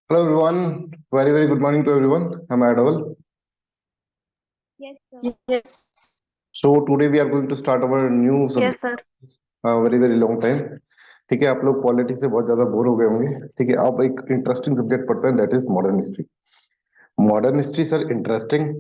Hello everyone, very good morning to everyone. Am I audible? Yes, sir. Yes, So today we are going to start our new yes, subject. sir. Very long time. ठीक है, आप लोग polity से बहुत ज्यादा bore हो गए होंगे. ठीक है, आप एक इंटरेस्टिंग सब्जेक्ट पढ़ते हैं, that is modern history. Modern history sir interesting,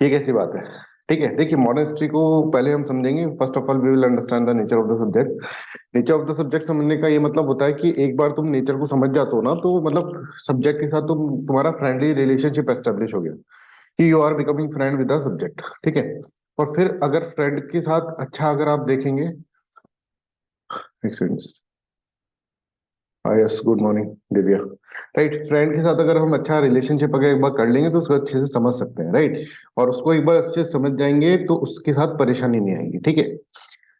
ये कैसी बात है? ठीक है, देखिए मॉडर्न हिस्ट्री को पहले हम समझेंगे. First of all we will understand the nature of the subject. Nature of the subject समझने का ये मतलब होता है कि एक बार तुम नेचर को समझ जाते हो ना, तो मतलब सब्जेक्ट के साथ तुम्हारा फ्रेंडली रिलेशनशिप एस्टेब्लिश हो गया कि you are becoming friend with the subject. ठीक है, और फिर अगर फ्रेंड के साथ अच्छा अगर आप देखेंगे, एक second. Yes, good morning Divya. Right, friend के साथ अगर हम अच्छा रिलेशनशिप अगर एक बार कर लेंगे तो उसको अच्छे से समझ सकते हैं. राइट, और उसको एक बार अच्छे से समझ जाएंगे तो उसके साथ परेशानी नहीं आएगी. ठीक है,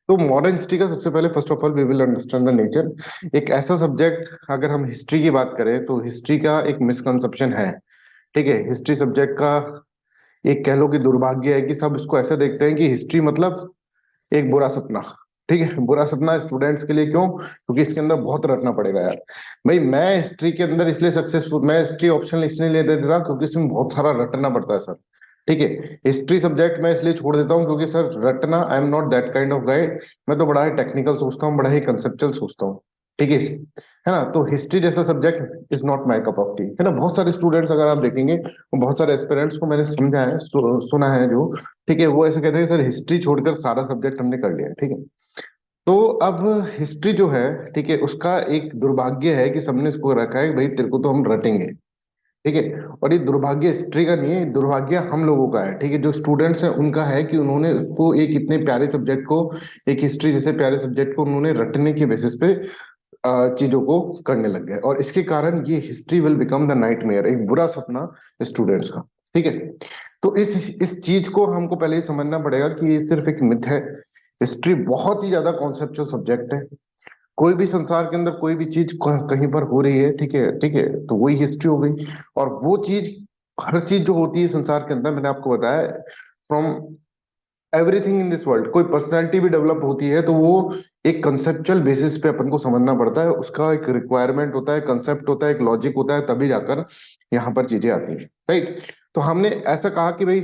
तो मॉडर्न हिस्ट्री का सबसे पहले first of all we will understand the nature. एक ऐसा सब्जेक्ट, अगर हम हिस्ट्री की बात करें तो हिस्ट्री का एक मिसकंसेप्शन है. ठीक है, हिस्ट्री सब्जेक्ट का एक कह लो कि दुर्भाग्य है कि सब इसको ऐसा देखते हैं कि हिस्ट्री मतलब एक बुरा सपना. ठीक है, बुरा सपना स्टूडेंट्स के लिए. क्यों? क्योंकि इसके अंदर बहुत रटना पड़ेगा यार. भाई मैं हिस्ट्री के अंदर इसलिए सक्सेसफुल, मैं हिस्ट्री ऑप्शन इसलिए ले देता क्योंकि इसमें बहुत सारा रटना पड़ता है सर. ठीक है, हिस्ट्री सब्जेक्ट मैं इसलिए छोड़ देता हूँ क्योंकि सर रटना, I am not that kind of guide. मैं तो बड़ा ही टेक्निकल सोचता हूँ, बड़ा ही कंसेप्चुअल सोचता हूँ. ठीक है ना. तो हिस्ट्री जैसा subject is not my cup of T, है ना. बहुत सारे स्टूडेंट्स अगर आप देखेंगे, बहुत सारे एस्पिरेंट्स को मैंने समझा है, सुना है जो. ठीक है, वो ऐसे कहते हैं कि सर हिस्ट्री छोड़कर सारा सब्जेक्ट हमने कर लिया है. ठीक है, तो अब हिस्ट्री जो है, ठीक है, उसका एक दुर्भाग्य है कि सबने इसको रखा है कि भाई तेरे को तो हम रटेंगे. ठीक है, और ये दुर्भाग्य हिस्ट्री का नहीं है, दुर्भाग्य हम लोगों का है. ठीक है, जो स्टूडेंट्स हैं उनका है कि उन्होंने उसको एक इतने प्यारे सब्जेक्ट को, एक हिस्ट्री जैसे प्यारे सब्जेक्ट को उन्होंने रटने के बेसिस पे चीजों को करने लग गए, और इसके कारण ये history will become the nightmare, एक बुरा सपना स्टूडेंट्स का. ठीक है, तो इस चीज को हमको पहले ही समझना पड़ेगा कि ये सिर्फ एक मिथ है. हिस्ट्री बहुत ही ज्यादा कॉन्सेप्चुअल सब्जेक्ट है. कोई भी संसार के अंदर कोई भी चीज कहीं पर हो रही है, ठीक है, ठीक है, तो वही हिस्ट्री हो गई. और वो चीज, हर चीज जो होती है संसार के अंदर, मैंने आपको बताया, from everything in this world, कोई पर्सनैलिटी भी डेवलप होती है तो वो एक कंसेप्चुअल बेसिस पे अपन को समझना पड़ता है. उसका एक रिक्वायरमेंट होता है, कंसेप्ट होता है, एक लॉजिक होता है, तभी जाकर यहाँ पर चीजें आती हैं. राइट, तो हमने ऐसा कहा कि भाई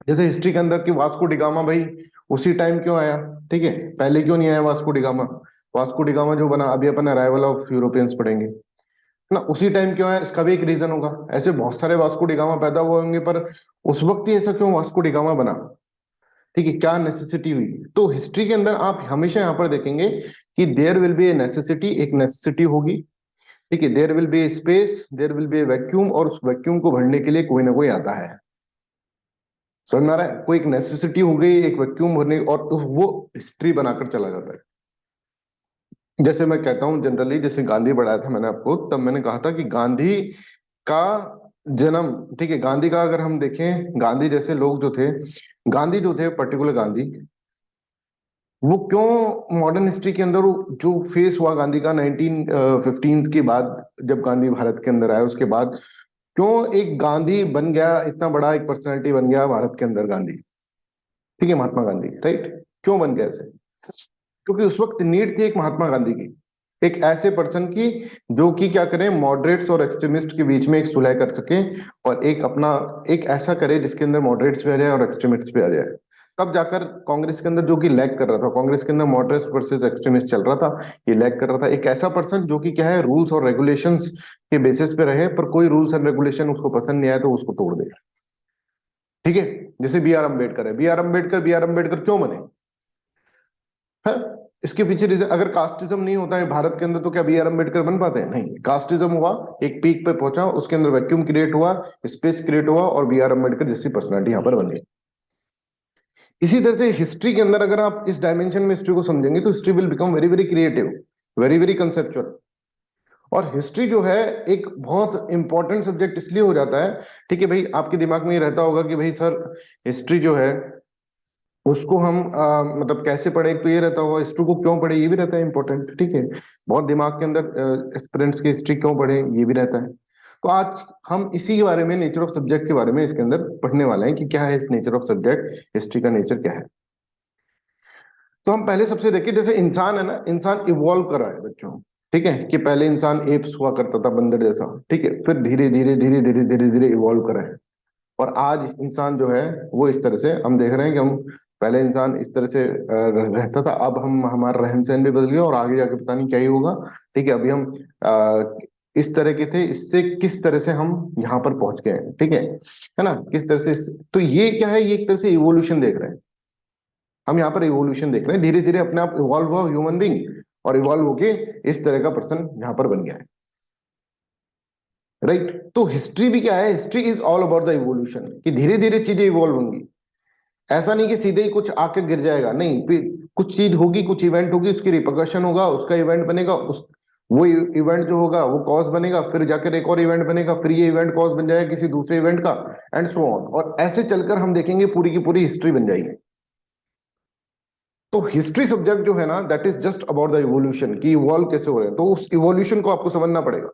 जैसे हिस्ट्री के अंदर कि वास्को डिगामा, भाई उसी टाइम क्यों आया? ठीक है, पहले क्यों नहीं आया वास्को डिगामा? वास्को डिगामा जो बना, अभी अपन अराइवल ऑफ यूरोपियंस पढ़ेंगे ना, उसी टाइम क्यों आया? इसका भी एक रीजन होगा. ऐसे बहुत सारे वास्को डिगामा पैदा हुए होंगे, पर उस वक्त ही ऐसा क्यों वास्को डिगामा बना? ठीक है, क्या नेसेसिटी हुई? तो हिस्ट्री के अंदर आप हमेशा यहाँ पर देखेंगे कि there will be a necessity, एक नेसेसिटी होगी. ठीक है, there will be a space, there will be a vacuum, और उस वैक्यूम को भरने के लिए कोई ना कोई आता है. समझ में आ रहा है? कोई एक नेसेसिटी हो गई, एक वैक्यूम भरने, और वो हिस्ट्री बनाकर चला जाता है. जैसे मैं कहता हूं जनरली, जैसे गांधी बढ़ाया था मैंने आपको, तब मैंने कहा था कि गांधी का जन्म, ठीक है, गांधी का अगर हम देखें, गांधी जैसे लोग जो थे, गांधी जो थे पर्टिकुलर गांधी, वो क्यों मॉडर्न हिस्ट्री के अंदर जो फेस हुआ गांधी का 1915 के बाद, जब गांधी भारत के अंदर आया उसके बाद, क्यों एक गांधी बन गया, इतना बड़ा एक पर्सनैलिटी बन गया भारत के अंदर गांधी? ठीक है, महात्मा गांधी. राइट, क्यों बन गया ऐसे? क्योंकि उस वक्त नीड थी एक महात्मा गांधी की, एक ऐसे पर्सन की जो कि क्या करें, मॉडरेट्स और एक्सट्रीमिस्ट के बीच में एक सुलह कर सके, और एक अपना एक ऐसा करे जिसके अंदर मॉडरेट्स भी आ जाए और एक्सट्रीमिस्ट भी आ जाए. तब जाकर कांग्रेस के अंदर, जो कि लैग कर रहा था, कांग्रेस के अंदर मॉडरेट्स वर्सेस एक्सट्रीमिस्ट चल रहा था, ये लैग कर रहा था. एक ऐसा पर्सन जो कि क्या है, रूल्स और रेगुलेशंस के बेसिस पे रहे, पर कोई रूल्स एंड रेगुलेशन उसको पसंद नहीं आया तो उसको तोड़ दे. ठीक है, जैसे बी आर अम्बेडकर है. बी आर अम्बेडकर क्यों बने? है, इसके पीछे रीजन, अगर कास्टिज्म नहीं होता है भारत के अंदर तो क्या बी आर अम्बेडकर बन पाते हैं? नहीं, कास्टिज्म हुआ, एक पीक पे पहुंचा, उसके अंदर वैक्यूम क्रिएट हुआ, स्पेस क्रिएट हुआ, और बी आर अम्बेडकर जैसी पर्सनालिटी यहाँ पर बन गई. इसी तरह से हिस्ट्री के अंदर अगर आप इस डायमेंशन में हिस्ट्री को समझेंगे तो history will become very very creative, very conceptual. और हिस्ट्री जो है एक बहुत इंपॉर्टेंट सब्जेक्ट इसलिए हो जाता है, ठीक है भाई, आपके दिमाग में ये रहता होगा कि भाई सर हिस्ट्री जो है उसको हम मतलब कैसे पढ़े, एक तो ये रहता होगा, हिस्ट्री को क्यों पढ़े, ये भी रहता है इंपॉर्टेंट. ठीक है, बहुत दिमाग के अंदर एस्पिरेंट्स की हिस्ट्री क्यों पढ़े, ये भी रहता है. तो आज हम इसी के बारे में, नेचर ऑफ सब्जेक्ट के बारे में इसके अंदर पढ़ने वाले हैं कि क्या है इस नेचर ऑफ सब्जेक्ट, हिस्ट्री का नेचर क्या है. तो हम पहले सबसे देखिए, जैसे इंसान है ना, इंसान इवॉल्व कर रहा है बच्चों. ठीक है, कि पहले इंसान एप्स हुआ करता था, बंदर जैसा, ठीक है, फिर धीरे धीरे धीरे धीरे धीरे धीरे इवॉल्व करा है। और आज इंसान जो है वो इस तरह से हम देख रहे हैं कि हम, पहले इंसान इस तरह से रहता था, अब हम, हमारा रहन सहन भी बदल गया और आगे जाके पता नहीं क्या ही होगा। ठीक है, अभी हम इस तरह के थे, इससे किस तरह से हम यहाँ पर पहुंच गए हैं, ठीक है ना, किस तरह से तो ये क्या है, ये एक तरह से इवोल्यूशन देख रहे हैं हम, यहाँ पर इवोल्यूशन देख रहे हैं, धीरे धीरे अपने आप इवॉल्व हुआ ह्यूमन बींग, और इवॉल्व होके इस तरह का पर्सन यहाँ पर बन गया है। राइट, तो हिस्ट्री भी क्या है, history is all about the evolution, कि धीरे धीरे चीजें इवॉल्व होंगी। ऐसा नहीं कि सीधे ही कुछ आके गिर जाएगा, नहीं, फिर कुछ चीज होगी, कुछ इवेंट होगी, उसकी रिpercussion होगा, उसका इवेंट बनेगा, उस वो इवेंट जो होगा वो कॉज बनेगा, फिर जाकर एक और इवेंट बनेगा, फिर ये इवेंट कॉज बन जाएगा किसी दूसरे इवेंट का, एंड सो ऑन, और ऐसे चलकर हम देखेंगे पूरी की पूरी हिस्ट्री बन जाएगी। तो हिस्ट्री सब्जेक्ट जो है ना, that is just about the evolution, कि इवॉल्व कैसे हो रहे हैं, तो उस इवोल्यूशन को आपको समझना पड़ेगा।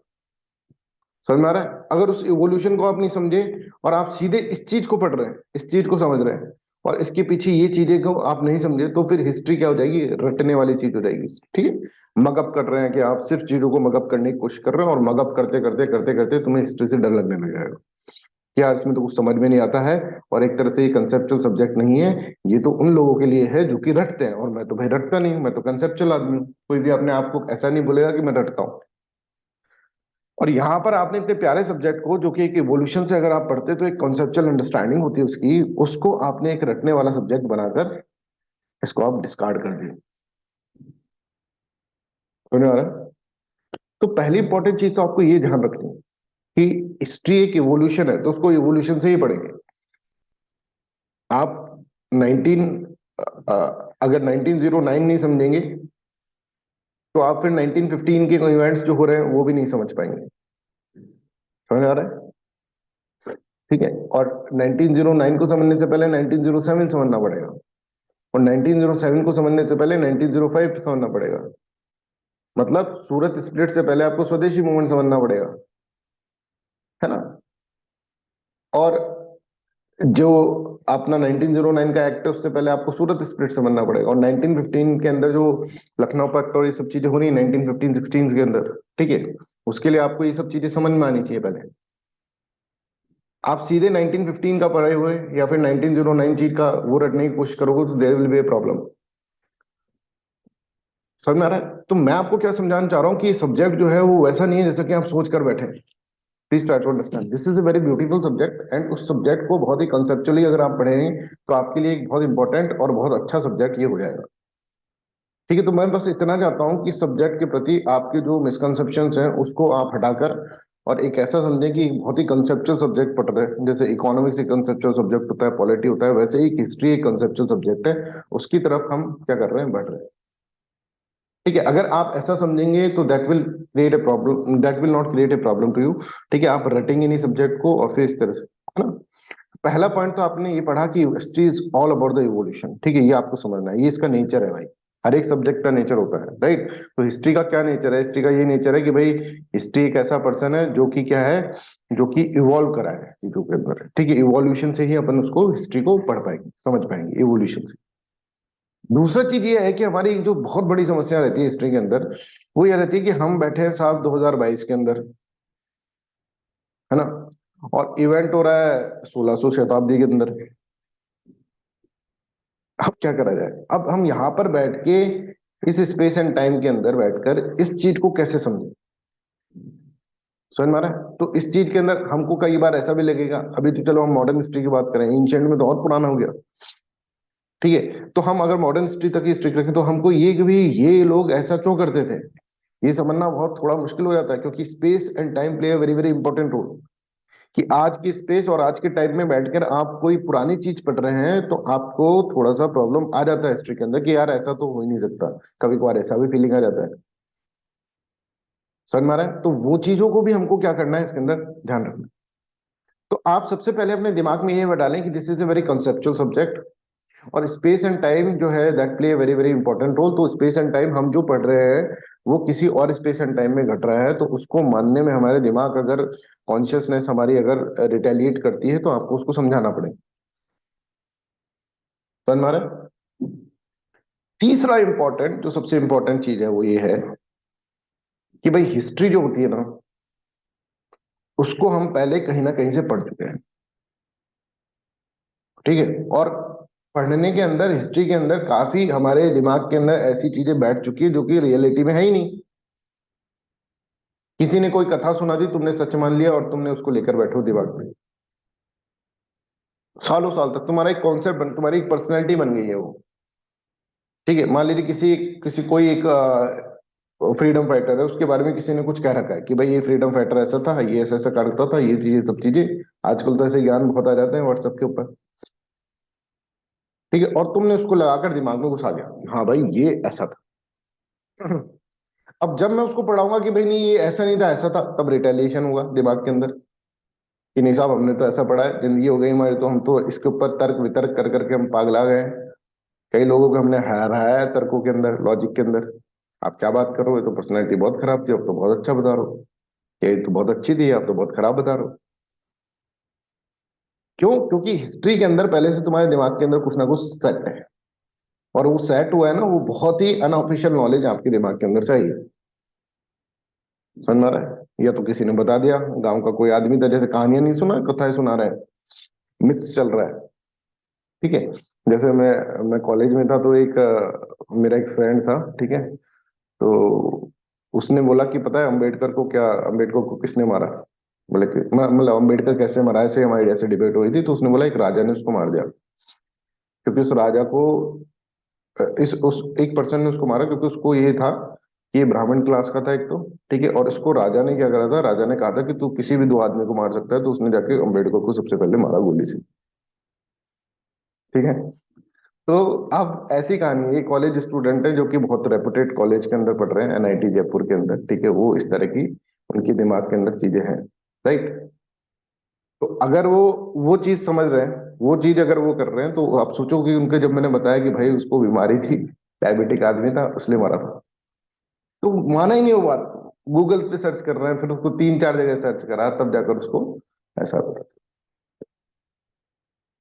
समझ में आ रहा है? अगर उस इवोल्यूशन को आप नहीं समझे और आप सीधे इस चीज को पढ़ रहे हैं, इस चीज को समझ रहे हैं, और इसके पीछे ये चीजें को आप नहीं समझे, तो फिर हिस्ट्री क्या हो जाएगी, रटने वाली चीज हो जाएगी। ठीक है, मगअप कर रहे हैं, कि आप सिर्फ चीजों को मगअप करने की कोशिश कर रहे हैं, और मगअप करते करते करते करते तुम्हें हिस्ट्री से डर लगने लग जाएगा कि यार इसमें तो कुछ समझ में नहीं आता है, और एक तरह से ये कंसेप्चुअल सब्जेक्ट नहीं है, ये तो उन लोगों के लिए है जो कि रटते हैं, और मैं तो भाई रटता नहीं, मैं तो कंसेप्चुअल आदमी हूँ। कोई भी अपने आप को ऐसा नहीं बोलेगा कि मैं रटता हूँ। और यहाँ पर आपने इतने प्यारे सब्जेक्ट को, जो कि एक इवोल्यूशन से अगर आप पढ़ते तो एक कॉन्सेप्चुअल अंडरस्टैंडिंग होती है उसकी, उसको आपने एक रटने वाला सब्जेक्ट बनाकर इसको आप डिस्कार्ड कर दिए। समझ में आ रहा है? तो पहली इंपॉर्टेंट चीज तो आपको ये ध्यान रखनी है कि हिस्ट्री एक इवोल्यूशन है, तो उसको इवोल्यूशन से ही पढ़ेंगे आप। 19 अगर 1909 नहीं समझेंगे, तो आप फिर 1915 के इवेंट्स जो हो रहे हैं वो भी नहीं समझ पाएंगे। समझ आ रहा है? ठीक है, और 1909 को समझने से पहले 1907 समझना पड़ेगा, और 1907 को समझने से पहले 1905 समझना पड़ेगा। मतलब सूरत स्प्लिट से पहले आपको स्वदेशी मूवमेंट समझना पड़ेगा, है ना। और जो अपना 1909 का एक्ट है, उससे पहले आपको सूरत स्प्लिट समझना पड़ेगा, और 1915 के अंदर जो लखनऊ पैक्ट और ये सब चीजें हो रही है 1915-16 के अंदर, ठीक है, उसके लिए आपको ये सब चीजें समझ में आनी चाहिए पहले। आप सीधे 1915 का पढ़े हुए या फिर 1909 चीज का वो रटने की कोशिश करोगे तो there will be a problem. समझ में आ रहा है? तो मैं आपको क्या समझाना चाह रहा हूँ कि ये सब्जेक्ट जो है वो वैसा नहीं है जैसा कि आप सोच कर बैठे। Please try to understand, this is a very beautiful subject, and उस सब्जेक्ट को बहुत ही कंसेप्चुअली अगर आप पढ़ेंगे तो आपके लिए एक बहुत इंपॉर्टेंट और बहुत अच्छा सब्जेक्ट ये हो जाएगा। ठीक है, तो मैं बस इतना चाहता हूँ कि सब्जेक्ट के प्रति आपके जो मिसकंसेप्शंस हैं उसको आप हटाकर, और एक ऐसा समझें कि बहुत ही कंसेप्चुअल सब्जेक्ट पढ़ रहे हैं, जैसे इकोनॉमिक्स एक कंसेप्चुअल सब्जेक्ट होता है, पॉलिटी होता है, वैसे ही हिस्ट्री एक कंसेप्चुअल सब्जेक्ट है, उसकी तरफ हम क्या कर रहे हैं, बढ़ रहे हैं। ठीक है, अगर आप ऐसा समझेंगे तो that will create a problem, that will not create a problem to you. ठीक है, आप रटेंगे नहीं सब्जेक्ट को, और फिर इस तरह से, है ना। पहला पॉइंट तो आपने ये पढ़ा कि history is all about the evolution. ठीक है, ये आपको समझना है, ये इसका नेचर है भाई, हर एक सब्जेक्ट का नेचर होता है, राइट। तो हिस्ट्री का क्या नेचर है, हिस्ट्री का ये नेचर है कि भाई हिस्ट्री एक ऐसा पर्सन है जो कि क्या है, जो कि इवॉल्व करा है चीजों के अंदर। ठीक है, इवोल्यूशन से ही अपन उसको हिस्ट्री को पढ़ पाएंगे, समझ पाएंगे, इवोल्यूशन से। दूसरा चीज ये है कि हमारी एक जो बहुत बड़ी समस्या रहती है हिस्ट्री के अंदर, वो ये रहती है कि हम बैठे हैं साहब 2022 के अंदर, है ना, और इवेंट हो रहा है 1600 शताब्दी के अंदर। अब क्या करा जाए, अब हम यहाँ पर बैठ के इस स्पेस एंड टाइम के अंदर बैठकर इस चीज को कैसे समझें। समझ में आ रहा है? तो इस चीज के अंदर हमको कई बार ऐसा भी लगेगा, अभी तो चलो हम मॉडर्न हिस्ट्री की बात करें, एंशिएंट में तो और पुराना हो गया। ठीक है, तो हम अगर मॉडर्न हिस्ट्री तक ही स्ट्रिक्ट रखें तो हमको ये कि भी ये लोग ऐसा क्यों करते थे, ये समझना बहुत थोड़ा मुश्किल हो जाता है, क्योंकि space and time play a very very important role. कि आज की स्पेस और आज के टाइम में बैठकर आप कोई पुरानी चीज पढ़ रहे हैं तो आपको थोड़ा सा प्रॉब्लम आ जाता है हिस्ट्री के अंदर, कि यार ऐसा तो हो ही नहीं सकता, कभी कभार ऐसा भी फीलिंग आ जाता है। समझ में आ रहा है? तो वो चीजों को भी हमको क्या करना है इसके अंदर ध्यान रखना है। तो आप सबसे पहले अपने दिमाग में ये डालें कि this is a very conceptual subject, और स्पेस एंड टाइम जो है that play very very important role. तो स्पेस एंड टाइम हम जो पढ़ रहे हैं वो किसी और स्पेस एंड टाइम में घट रहा है, तो उसको मानने में हमारे दिमाग अगर, कॉन्शियसनेस हमारी अगर रिटेलिएट करती है तो आपको उसको समझाना पड़ेगा। समझ में आ रहा है? तीसरा इंपॉर्टेंट, जो सबसे इंपॉर्टेंट चीज है वो ये है कि भाई हिस्ट्री जो होती है ना, उसको हम पहले कहीं ना कहीं से पढ़ चुके हैं, ठीक है। और पढ़ने के अंदर, हिस्ट्री के अंदर काफी हमारे दिमाग के अंदर ऐसी चीजें बैठ चुकी है जो कि रियलिटी में है ही नहीं। किसी ने कोई कथा सुना दी, तुमने सच मान लिया और तुमने उसको लेकर बैठे हो दिमाग में, सालों साल तक तुम्हारा एक कॉन्सेप्ट बन, तुम्हारी एक पर्सनैलिटी बन गई है वो, ठीक है। मान लीजिए किसी किसी कोई एक फ्रीडम फाइटर है, उसके बारे में किसी ने कुछ कह रखा है कि भाई ये फ्रीडम फाइटर ऐसा था, ये ऐसा ऐसा करता था, ये चीजें सब चीजें। आजकल तो ऐसे ज्ञान बहुत आ जाते हैं व्हाट्सएप के ऊपर, ठीक है। और तुमने उसको लगाकर दिमाग में घुसा दिया, हाँ भाई ये ऐसा था। अब जब मैं उसको पढ़ाऊंगा कि भाई नहीं ये ऐसा नहीं था ऐसा था, तब रिटेलिएशन हुआ दिमाग के अंदर कि नहीं साहब हमने तो ऐसा पढ़ा है, जिंदगी हो गई हमारी, तो हम तो इसके ऊपर तर्क वितर्क कर करके हम पागला गए हैं। कई लोगों को हमने हराया है तर्कों के अंदर, लॉजिक के अंदर। आप क्या बात कर रहे हो, ये तो पर्सनैलिटी बहुत खराब थी, अब तो बहुत अच्छा बता रहे हो। ये तो बहुत अच्छी थी, आप तो बहुत खराब बता रहे हो। क्यों? क्योंकि हिस्ट्री के अंदर पहले से तुम्हारे दिमाग के अंदर कुछ ना कुछ सेट है, और वो सेट हुआ है ना, वो बहुत ही अनऑफिशियल नॉलेज आपके दिमाग के अंदर से आई है। समझ में आ रहा है? या तो किसी ने बता दिया, गांव का कोई आदमी था, जैसे कहानियां नहीं सुना, कथाएं सुना रहे हैं, मिथ्स चल रहा है, ठीक है। जैसे मैं कॉलेज में था, तो एक मेरा एक फ्रेंड था, ठीक है। तो उसने बोला कि पता है अम्बेडकर को क्या, अम्बेडकर को किसने मारा? बोले कि मतलब अम्बेडकर कैसे मरा, ऐसे हमारी ऐसे डिबेट हुई थी, तो उसने बोला एक राजा ने उसको मार दिया, क्योंकि उस राजा को इस उस एक पर्सन ने उसको मारा क्योंकि उसको ये था कि ये ब्राह्मण क्लास का था एक तो, ठीक है। और इसको राजा ने क्या करा था, राजा ने कहा था कि तू किसी भी दो आदमी को मार सकता है, तो उसने जाके अम्बेडकर को सबसे पहले मारा गोली से, ठीक है। तो अब ऐसी कहानी है, ये कॉलेज स्टूडेंट है जो कि बहुत रेपुटेड कॉलेज के अंदर पढ़ रहे हैं, एनआईटी जयपुर के अंदर, ठीक है। वो इस तरह की उनके दिमाग के अंदर चीजें हैं, राइट। तो अगर वो चीज समझ रहे हैं, वो चीज अगर वो कर रहे हैं, तो आप सोचो कि उनके, जब मैंने बताया कि भाई उसको बीमारी थी, डायबिटिक आदमी था, इसलिए मारा था, तो माना ही नहीं वो बात। गूगल पे सर्च कर रहे हैं, फिर उसको तीन चार जगह सर्च करा, तब जाकर उसको ऐसा पता,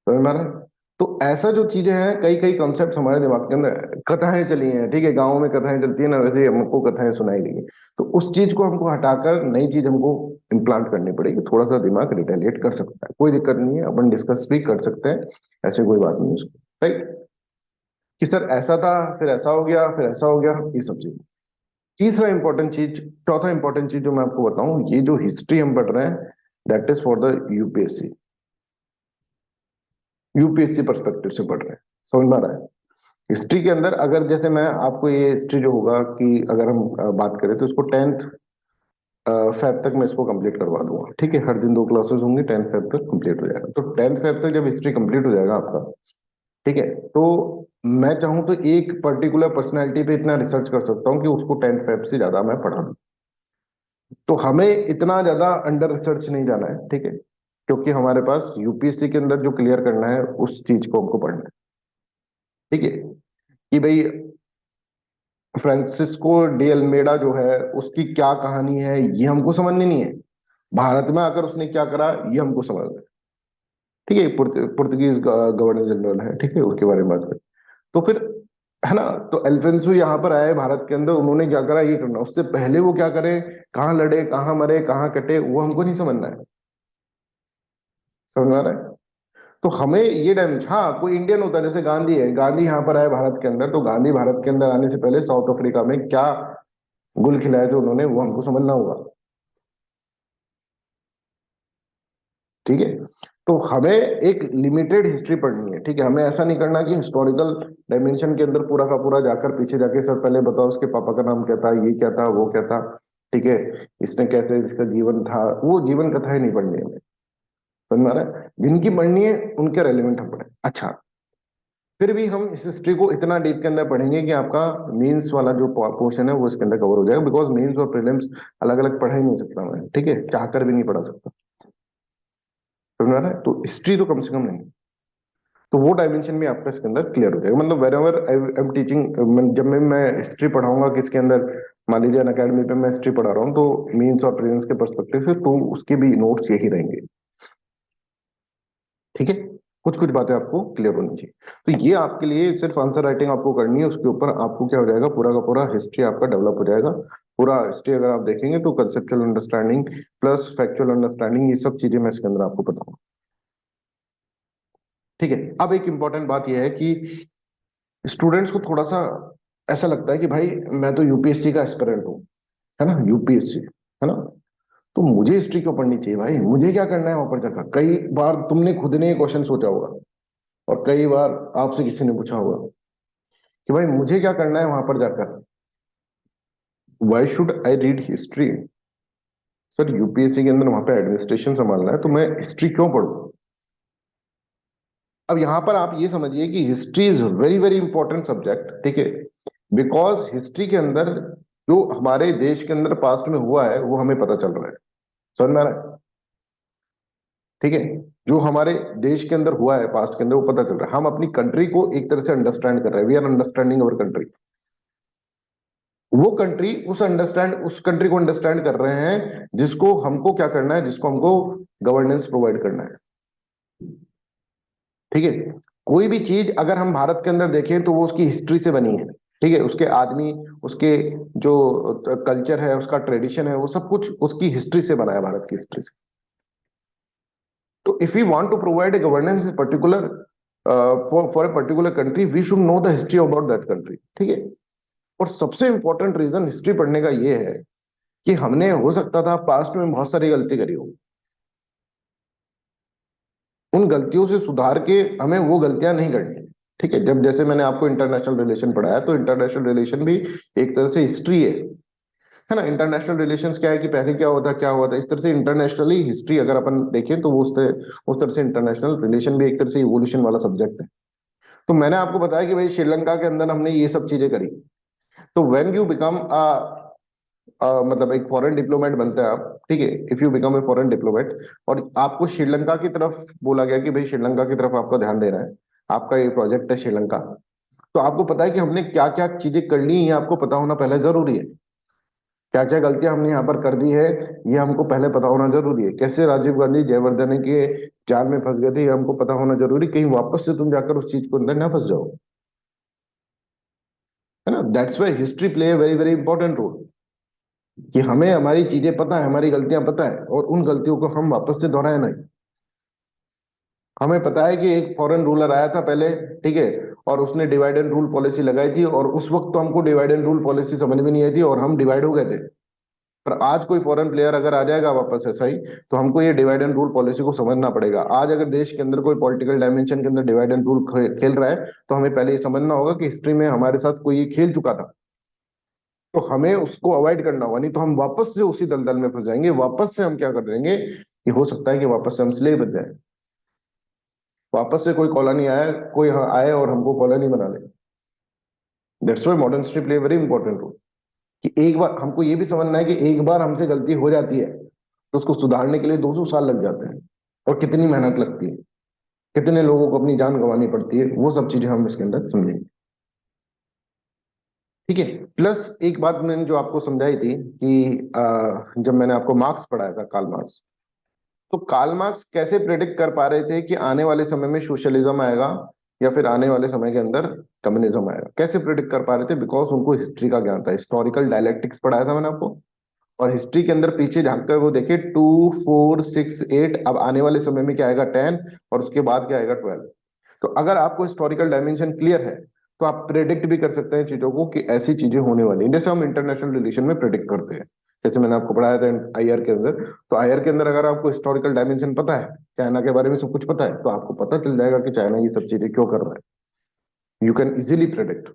समझ में आ रहा है? तो ऐसा जो चीजें हैं, कई कई कॉन्सेप्ट हमारे दिमाग के अंदर, कथाएं चली हैं, ठीक है, गाँव में कथाएं चलती है ना, वैसे ही हमको कथाएं सुनाई गई हैं। तो उस चीज को हमको हटाकर नई चीज हमको इम्प्लांट करनी पड़ेगी, थोड़ा सा दिमाग रिटेलिएट कर सकता है, कोई दिक्कत नहीं है, अपन डिस्कस भी कर सकते हैं, ऐसे कोई बात नहीं है उसको, राइट। कि सर ऐसा था, फिर ऐसा हो गया, फिर ऐसा हो गया, ये सब चीज। तीसरा इंपॉर्टेंट चीज, चौथा इंपॉर्टेंट चीज जो मैं आपको बताऊं, ये जो हिस्ट्री हम पढ़ रहे हैं, that is for the UPSC, UPSC perspective से पढ़ रहे हैं, समझ में आ रहा है? हिस्ट्री के अंदर अगर जैसे मैं आपको, ये हिस्ट्री जो होगा कि अगर हम बात करें तो इसको 10th फेब तक मैं इसको कंप्लीट करवा दूंगा, ठीक है। हर दिन दो क्लासेस होंगी, 10th फेब तक कंप्लीट हो जाएगा। तो 10th फेब तक जब हिस्ट्री कंप्लीट हो जाएगा आपका, ठीक है, तो मैं चाहूं तो एक पर्टिकुलर पर्सनैलिटी पे इतना रिसर्च कर सकता हूँ कि उसको 10th फेब से ज्यादा मैं पढ़ा दूं। तो हमें इतना ज्यादा अंडर रिसर्च नहीं जाना है, ठीक है, क्योंकि हमारे पास यूपीएससी के अंदर जो क्लियर करना है उस चीज को हमको पढ़ना है, ठीक है। कि भाई फ्रांसिस्को डी अल्मेडा जो है, उसकी क्या कहानी है, ये हमको समझनी नहीं है। भारत में आकर उसने क्या करा, ये हमको समझना है, ठीक है। पुर्तगीज गवर्नर जनरल है, ठीक है, उसके बारे में बात करें तो फिर, है ना। तो अल्फेंसो यहाँ पर आए भारत के अंदर, उन्होंने क्या करा, ये करना, उससे पहले वो क्या करे, कहाँ लड़े, कहाँ मरे, कहाँ कटे, वो हमको नहीं समझना है। समझ में आ रहा है? तो हमें ये डैमेज, हाँ कोई इंडियन होता है, जैसे गांधी है, गांधी यहाँ पर आए भारत के अंदर, तो गांधी भारत के अंदर आने से पहले साउथ अफ्रीका में क्या गुल खिलाए थे उन्होंने, वो हमको समझना होगा, ठीक है। तो हमें एक लिमिटेड हिस्ट्री पढ़नी है, ठीक है। हमें ऐसा नहीं करना कि हिस्टोरिकल डायमेंशन के अंदर पूरा का पूरा जाकर पीछे जाके, सर पहले बताओ उसके पापा का नाम क्या था, ये क्या था, वो क्या था, ठीक है, इसने कैसे, इसका जीवन था, वो जीवन कथाएं नहीं पढ़नी है हमें। समझ में आ रहा है? जिनकी पढ़नी है उनके रेलिवेंट हम पढ़ें। अच्छा, फिर भी हम इस हिस्ट्री को इतना डीप के अंदर पढ़ेंगे कि आपका मेंस वाला जो पोर्शन है वो इसके अंदर कवर हो जाएगा, बिकॉज मेंस और प्रीलिम्स अलग अलग पढ़ा ही नहीं सकता मैं, ठीक है, चाहकर भी नहीं पढ़ा सकता। समझ में आ रहा है? तो हिस्ट्री तो कम से कम नहीं, तो वो डायमेंशन भी आपका इसके अंदर क्लियर हो जाएगा। मतलब wherever I am teaching, जब मैं हिस्ट्री पढ़ाऊंगा किसके अंदर, मान लीजिए अकेडमी पे मैं हिस्ट्री पढ़ा रहा हूँ, तो मेंस और प्रीलिम्स के पर्सपेक्टिव से, तो उसके भी नोट्स यही रहेंगे, ठीक है। कुछ कुछ बातें आपको क्लियर होनी चाहिए। तो ये आपके लिए सिर्फ आंसर राइटिंग आपको करनी है, उसके ऊपर आपको क्या हो जाएगा, पूरा का पूरा हिस्ट्री आपका डेवलप हो जाएगा। पूरा हिस्ट्री अगर आप देखेंगे तो conceptual understanding plus factual understanding, ये सब चीजें मैं इसके अंदर आपको बताऊंगा। ठीक है, अब एक इंपॉर्टेंट बात यह है कि स्टूडेंट्स को थोड़ा सा ऐसा लगता है कि भाई मैं तो यूपीएससी का एस्पिरेंट हूँ, है ना, यूपीएससी, है ना, तो मुझे हिस्ट्री क्यों पढ़नी चाहिए भाई, मुझे क्या करना है वहां पर जाकर। कई बार तुमने खुद ने ये क्वेश्चन सोचा होगा और कई बार आपसे किसी ने पूछा होगा कि भाई मुझे क्या करना है वहां पर जाकर, why should I read history. Sir UPSC के अंदर वहां पे एडमिनिस्ट्रेशन संभालना है तो मैं हिस्ट्री क्यों पढूं। अब यहां पर आप ये समझिए कि history is very very important subject, ठीक है, बिकॉज हिस्ट्री के अंदर जो हमारे देश के अंदर पास्ट में हुआ है वो हमें पता चल रहा है, समझ में आ रहा है, ठीक है, जो हमारे देश के अंदर हुआ है पास्ट के अंदर वो पता चल रहा है, हम अपनी कंट्री को एक तरह से अंडरस्टैंड कर रहे हैं, we are understanding our country. वो कंट्री उस कंट्री को अंडरस्टैंड कर रहे हैं जिसको हमको क्या करना है, जिसको हमको गवर्नेंस प्रोवाइड करना है, ठीक है। कोई भी चीज अगर हम भारत के अंदर देखें तो वो उसकी हिस्ट्री से बनी है, ठीक है, उसके आदमी, उसके जो कल्चर है, उसका ट्रेडिशन है, वो सब कुछ उसकी हिस्ट्री से बना है, भारत की हिस्ट्री से। तो if you want to provide a governance particular for a particular country, we should know the history about that country, ठीक है। और सबसे इंपॉर्टेंट रीजन हिस्ट्री पढ़ने का ये है कि हमने हो सकता था पास्ट में बहुत सारी गलती करी हो, उन गलतियों से सुधार के हमें वो गलतियां नहीं करनी है, ठीक है। जब जैसे मैंने आपको इंटरनेशनल रिलेशन पढ़ाया तो इंटरनेशनल रिलेशन भी एक तरह से हिस्ट्री है ना। इंटरनेशनल रिलेशंस क्या है कि पहले क्या होता, क्या हुआ था, इस तरह से इंटरनेशनली हिस्ट्री अगर अपन देखें तो वो उस तरह से इंटरनेशनल रिलेशन भी एक तरह से इवोल्यूशन वाला सब्जेक्ट है। तो मैंने आपको बताया कि भाई श्रीलंका के अंदर हमने ये सब चीजें करी। तो व्हेन यू बिकम मतलब एक फॉरेन डिप्लोमेट बनते हैं आप, ठीक है, if you become a foreign diplomat और आपको श्रीलंका की तरफ बोला गया कि भाई श्रीलंका की तरफ आपका ध्यान देना है, आपका ये प्रोजेक्ट है श्रीलंका, तो आपको पता है कि हमने क्या क्या चीजें कर ली, ये आपको पता होना पहले जरूरी है। क्या क्या गलतियां हमने यहाँ पर कर दी है ये हमको पहले पता होना जरूरी है। कैसे राजीव गांधी जयवर्धने के जाल में फंस गए थे ये हमको पता होना जरूरी, कहीं वापस से तुम जाकर उस चीज को अंदर ना फंस जाओ, है ना। That's why history play very very important role, कि हमें हमारी चीजें पता है, हमारी गलतियां पता है और उन गलतियों को हम वापस से दोहराए नहीं। हमें पता है कि एक फॉरेन रूलर आया था पहले, ठीक है, और उसने डिवाइड एंड रूल पॉलिसी लगाई थी और उस वक्त तो हमको डिवाइड एंड रूल पॉलिसी समझ में नहीं आई थी और हम डिवाइड हो गए थे। पर आज कोई फॉरेन प्लेयर अगर आ जाएगा वापस ऐसा ही, तो हमको ये डिवाइड एंड रूल पॉलिसी को समझना पड़ेगा। आज अगर देश के अंदर कोई पॉलिटिकल डायमेंशन के अंदर डिवाइड एंड रूल खेल रहा है तो हमें पहले ये समझना होगा कि हिस्ट्री में हमारे साथ कोई ये खेल चुका था, तो हमें उसको अवॉइड करना होगा, नहीं तो हम वापस से उसी दलदल में फंस जाएंगे। वापस से हम क्या कर देंगे कि हो सकता है कि वापस से हम स्लेव बन जाए, वापस से कोई कॉलोनी आए, कोई यहाँ आए और हमको कॉलोनी बना ले। That's why modern history play very important role, कि एक बार हमको ये भी समझना है कि एक बार हमसे गलती हो जाती है तो उसको सुधारने के लिए 200 साल लग जाते हैं और कितनी मेहनत लगती है, कितने लोगों को अपनी जान गंवानी पड़ती है, वो सब चीजें हम इसके अंदर समझेंगे, ठीक है। प्लस एक बात मैंने जो आपको समझाई थी कि जब मैंने आपको मार्क्स पढ़ाया था, कार्ल मार्क्स, तो कार्ल मार्क्स कैसे प्रेडिक्ट कर पा रहे थे कि आने वाले समय में सोशलिज्म आएगा या फिर आने वाले समय के अंदर कम्युनिज्म आएगा, कैसे प्रेडिक्ट कर पा रहे थे, बिकॉज उनको हिस्ट्री का ज्ञान था, हिस्टोरिकल डायलेक्टिक्स पढ़ाया था मैंने आपको। और हिस्ट्री के अंदर पीछे झांक कर वो देखे 2 4 6 8, अब आने वाले समय में क्या आएगा 10 और उसके बाद क्या आएगा 12। तो अगर आपको हिस्टोरिकल डायमेंशन क्लियर है तो आप प्रेडिक्ट भी कर सकते हैं चीजों को कि ऐसी चीजें होने वाली हैं, जैसे हम इंटरनेशनल रिलेशन में प्रेडिक्ट करते हैं। जैसे मैंने आपको पढ़ाया था आईआर के अंदर, तो आईआर के अंदर अगर आपको हिस्टोरिकल डायमेंशन पता है, चाइना के बारे में सब कुछ पता है, तो आपको पता चल जाएगा कि चाइना ये सब चीजें क्यों कर रहा है, यू कैन इजीली प्रेडिक्ट।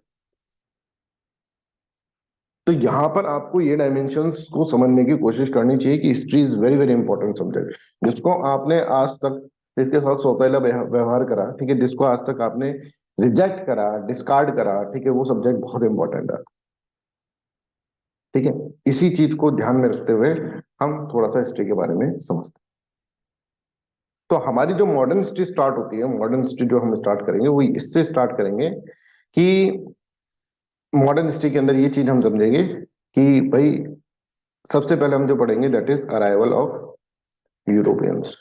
तो यहाँ पर आपको ये डायमेंशंस को समझने की कोशिश करनी चाहिए कि history is very very important subject, जिसको आपने आज तक जिसके साथ सौतेला व्यवहार करा, ठीक है, जिसको आज तक आपने रिजेक्ट करा, डिस्कार्ड करा, ठीक है, वो सब्जेक्ट बहुत इंपॉर्टेंट है, ठीक है। इसी चीज को ध्यान में रखते हुए हम थोड़ा सा हिस्ट्री के बारे में समझते हैं। तो हमारी जो मॉडर्न हिस्ट्री स्टार्ट होती है, मॉडर्न हिस्ट्री जो हम स्टार्ट करेंगे वो इससे स्टार्ट करेंगे कि मॉडर्न हिस्ट्री के अंदर ये चीज हम समझेंगे कि भाई सबसे पहले हम जो पढ़ेंगे that is arrival of Europeans,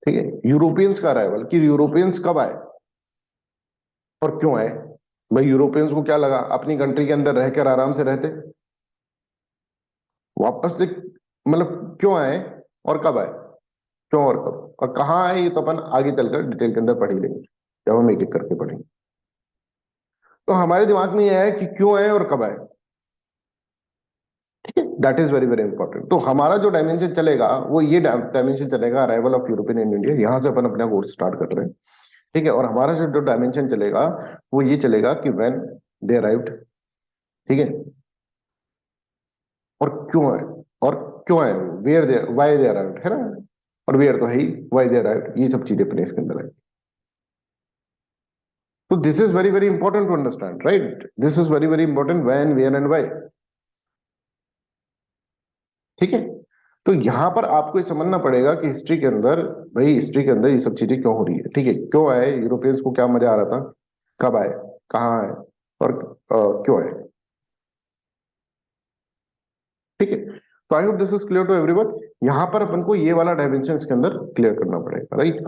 ठीक है। यूरोपियंस का अराइवल, कि यूरोपियंस कब आए और क्यों आए, भाई यूरोपियंस को क्या लगा, अपनी कंट्री के अंदर रहकर आराम से रहते, वापस से मतलब क्यों आए और कब आए, क्यों और कब और कहाँ आए, ये तो अपन आगे चलकर डिटेल के अंदर पढ़ ही लेंगे जब हम एक एक करके पढ़ेंगे। तो हमारे दिमाग में ये है कि क्यों आए और कब आए, ठीक है, that is very very important. तो हमारा जो डायमेंशन चलेगा वो ये डायमेंशन चलेगा, arrival of European in India, यहां से अपन अपना कोर्स स्टार्ट कर रहे हैं, ठीक है। और हमारा जो डायमेंशन चलेगा वो ये चलेगा कि व्हेन दे अराइव्ड, ठीक है, और क्यों आए, और क्यों आए, where they, why they arrived, है ना, और वेयर तो है ही, वाई दे अराइव्ड, ये सब चीजें अपने इसके अंदर है। तो this is very very important to understand, right, this is very very important, when where and why, ठीक है। तो यहां पर आपको ये समझना पड़ेगा कि हिस्ट्री के अंदर, भाई हिस्ट्री के अंदर ये सब चीजें क्यों हो रही है, ठीक है, क्यों आए यूरोपियंस को, क्या मजा आ रहा था, कब आए, कहाँ आए, और क्यों आए, ठीक है। तो I hope this is clear to everyone. यहां पर अपन को ये वाला डायमेंशन इसके अंदर क्लियर करना पड़ेगा, राइट।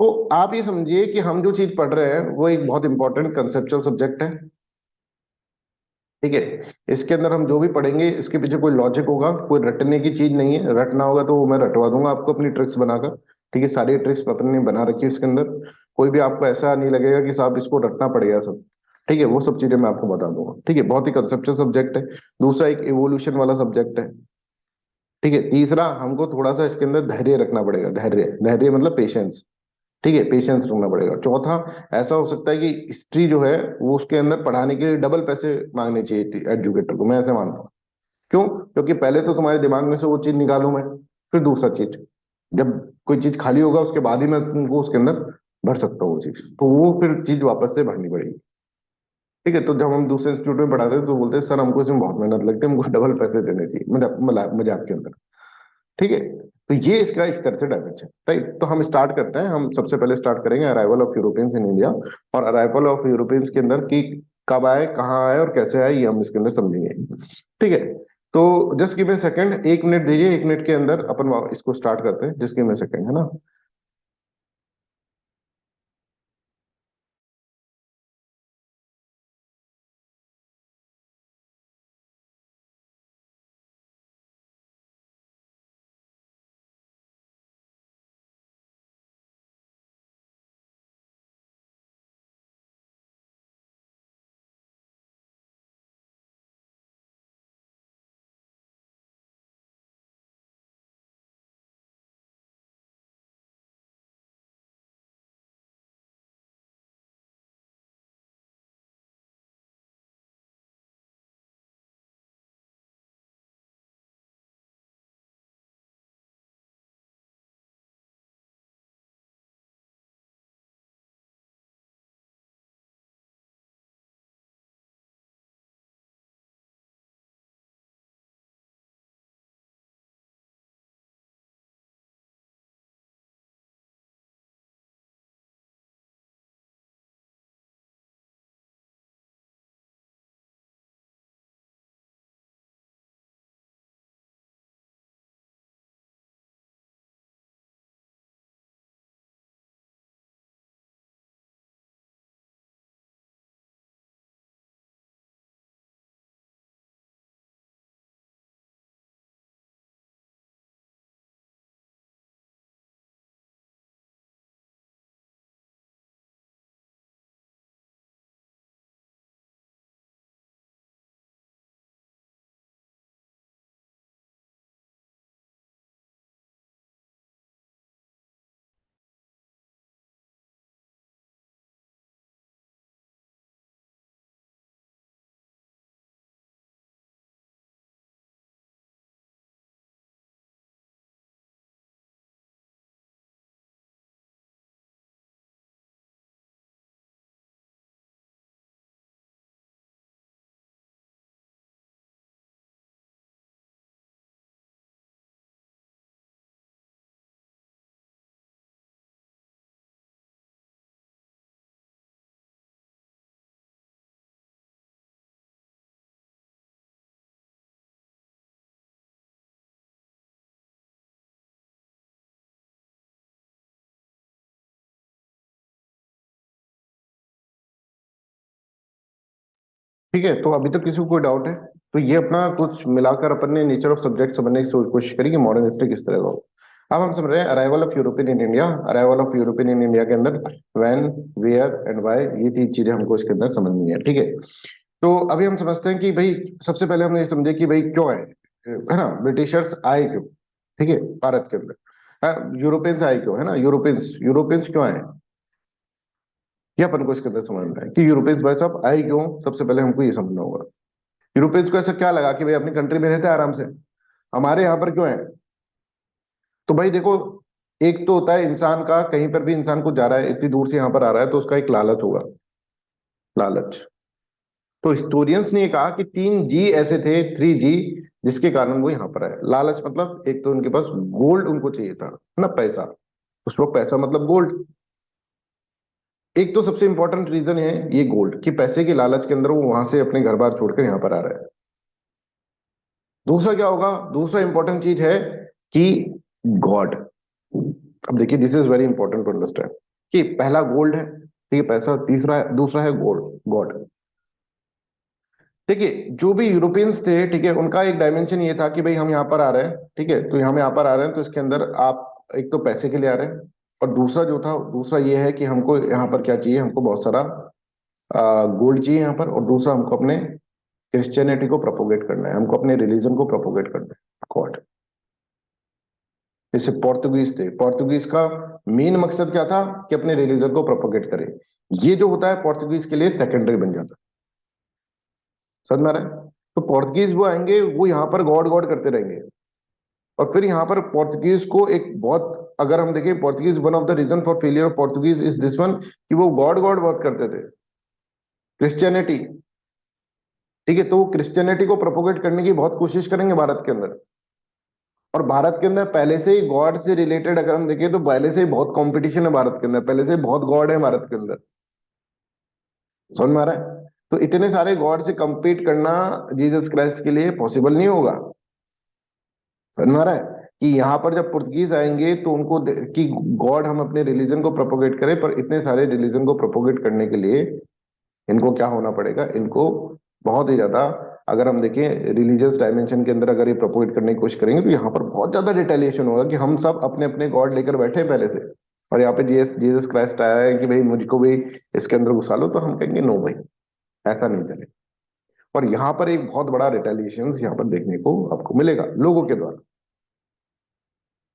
तो आप ये समझिए कि हम जो चीज पढ़ रहे हैं वो एक बहुत इंपॉर्टेंट कंसेप्चुअल सब्जेक्ट है, ठीक है। इसके अंदर हम जो भी पढ़ेंगे इसके पीछे कोई लॉजिक होगा, कोई रटने की चीज नहीं है, रटना होगा तो वो मैं रटवा दूंगा आपको अपनी ट्रिक्स बनाकर, ठीक है, सारी ट्रिक्स अपने ने बना रखी है इसके अंदर, कोई भी आपको ऐसा नहीं लगेगा कि साहब इसको रटना पड़ेगा सब, ठीक है, वो सब चीजें मैं आपको बता दूंगा, ठीक है। बहुत ही कंसेप्चुअल सब्जेक्ट है। दूसरा एक इवोल्यूशन वाला सब्जेक्ट है, ठीक है। तीसरा हमको थोड़ा सा इसके अंदर धैर्य रखना पड़ेगा, धैर्य, धैर्य मतलब पेशेंस, ठीक है, पेशेंस रखना पड़ेगा। चौथा, ऐसा हो सकता है कि हिस्ट्री जो है वो उसके अंदर पढ़ाने के लिए डबल पैसे मांगने चाहिए एजुकेटर को, मैं ऐसे मानता हूँ। क्यों? क्योंकि पहले तो तुम्हारे दिमाग में से वो चीज निकालूं मैं, फिर दूसरा चीज, जब कोई चीज खाली होगा उसके बाद ही मैं तुमको उसके अंदर भर सकता हूँ वो चीज, तो वो फिर चीज वापस से भरनी पड़ेगी, ठीक है। तो जब हम दूसरे इंस्टीट्यूट में पढ़ाते हैं तो बोलते हैं सर हमको इसमें बहुत मेहनत लगती है, हमको डबल पैसे देने चाहिए, मजाक के अंदर, ठीक है। तो ये इसका एक तरह से डायमेंशन, राइट। तो हम स्टार्ट करते हैं, हम सबसे पहले स्टार्ट करेंगे arrival of Europeans in India, और अराइवल ऑफ यूरोपियंस के अंदर कि कब आए, कहाँ आए और कैसे आए, ये हम इसके अंदर समझेंगे, ठीक है। तो just give me second, 1 minute दीजिए, 1 मिनट के अंदर अपन इसको स्टार्ट करते हैं, जस्ट गिव me सेकंड, है ना। ठीक है, तो अभी तक किसी को कोई डाउट है? तो ये अपना कुछ मिलाकर अपन ने नेचर ऑफ सब्जेक्ट समझने की कोशिश करी कि मॉडर्न हिस्ट्री किस तरह का हो। अब हम समझ रहे हैं arrival of European in India. Arrival of European in India के अंदर व्हेन, वेयर एंड व्हाई, ये तीन चीजें हमको इसके अंदर समझनी है। ठीक है, तो अभी हम समझते हैं कि भाई सबसे पहले हमने ये समझे कि भाई क्यों आए, है ना, ब्रिटिशर्स आए क्यों, ठीक है, भारत के अंदर। यूरोपियंस आए क्यों, है ना, यूरोपियंस यूरोपियंस क्यों आए, ये अपन को इसके अंदर समझना है कि यूरोपियंस भाई साहब आए क्यों। सबसे पहले हमको ये समझना होगा यूरोपियंस को ऐसा क्या लगा कि भाई अपनी कंट्री में रहते हैं आराम से, हमारे यहाँ पर क्यों है। तो भाई देखो, एक तो होता है इंसान का, कहीं पर भी इंसान को जा रहा है, इतनी दूर से यहाँ पर आ रहा है, तो उसका एक लालच होगा, लालच। तो हिस्टोरियंस ने ये कहा कि 3 जी ऐसे थे, 3 जी, जिसके कारण वो यहाँ पर आए। लालच मतलब एक तो उनके पास गोल्ड उनको चाहिए था, है ना, पैसा, उस वक्त पैसा मतलब गोल्ड। एक तो सबसे इंपॉर्टेंट रीजन है ये गोल्ड, कि पैसे की लालच के अंदर वो वहां से अपने घर बार छोड़कर यहाँ पर आ रहा है। दूसरा क्या होगा, दूसरा इंपॉर्टेंट चीज है कि गॉड। अब देखिए, this is very important to understand कि पहला गोल्ड है, ठीक है, पैसा, तीसरा है, दूसरा है गोल्ड, गॉड। देखिए, जो भी यूरोपियंस थे, ठीक है, उनका एक डायमेंशन ये था कि भाई हम यहाँ पर आ रहे हैं, ठीक है, तो हम यहाँ पर आ रहे हैं, तो इसके अंदर आप एक तो पैसे के लिए आ रहे हैं, और दूसरा जो था, दूसरा ये है कि हमको यहाँ पर क्या चाहिए, हमको बहुत सारा गोल्ड चाहिए यहाँ पर, और दूसरा हमको अपने क्रिश्चियनिटी को प्रोपोगेट करना है, हमको अपने रिलीजन को प्रोपोगेट करना है, गॉड। जैसे पोर्तुगीज थे, पोर्तुगीज का मेन मकसद क्या था कि अपने रिलीजन को प्रोपोगेट करे। ये जो होता है पोर्तुगीज के लिए सेकेंडरी बन जाता है। समझ में आ रहा है? तो पोर्तुगीज वो आएंगे, वो यहाँ पर गॉड गॉड करते रहेंगे, और फिर यहाँ पर पोर्तुगीज को एक बहुत, अगर हम देखें Portuguese, one of the reason for failure of Portuguese is this one, कि वो गॉड गॉड बहुत करते थे, क्रिश्चियनिटी, ठीक है, तो वो क्रिश्चियनिटी को प्रोपोगेट करने की बहुत कोशिश करेंगे भारत के अंदर। और भारत के अंदर पहले से ही गॉड से रिलेटेड अगर हम देखें तो पहले से ही बहुत कंपटीशन है भारत के अंदर, पहले से ही बहुत गॉड है भारत के अंदर। समझ में आ रहा है? तो इतने सारे गॉड से compete करना जीसस क्राइस्ट के लिए पॉसिबल नहीं होगा। समझ में आ रहा है कि यहाँ पर जब पुर्तगीज आएंगे तो उनको कि गॉड हम अपने रिलीजन को प्रोपोगेट करें, पर इतने सारे रिलीजन को प्रोपोगेट करने के लिए इनको क्या होना पड़ेगा, इनको बहुत ही ज्यादा, अगर हम देखें रिलीजियस डायमेंशन के अंदर अगर ये प्रोपोगेट करने की कोशिश करेंगे, तो यहाँ पर बहुत ज्यादा रिटेलिएशन होगा कि हम सब अपने अपने गॉड लेकर बैठे हैं पहले से, और यहाँ पे जीसस जीसस क्राइस्ट आया है कि भाई मुझको भी इसके अंदर घुसा लो, तो हम कहेंगे नो भाई, ऐसा नहीं चले। और यहाँ पर एक बहुत बड़ा रिटेलिएशन यहाँ पर देखने को आपको मिलेगा लोगों के द्वारा।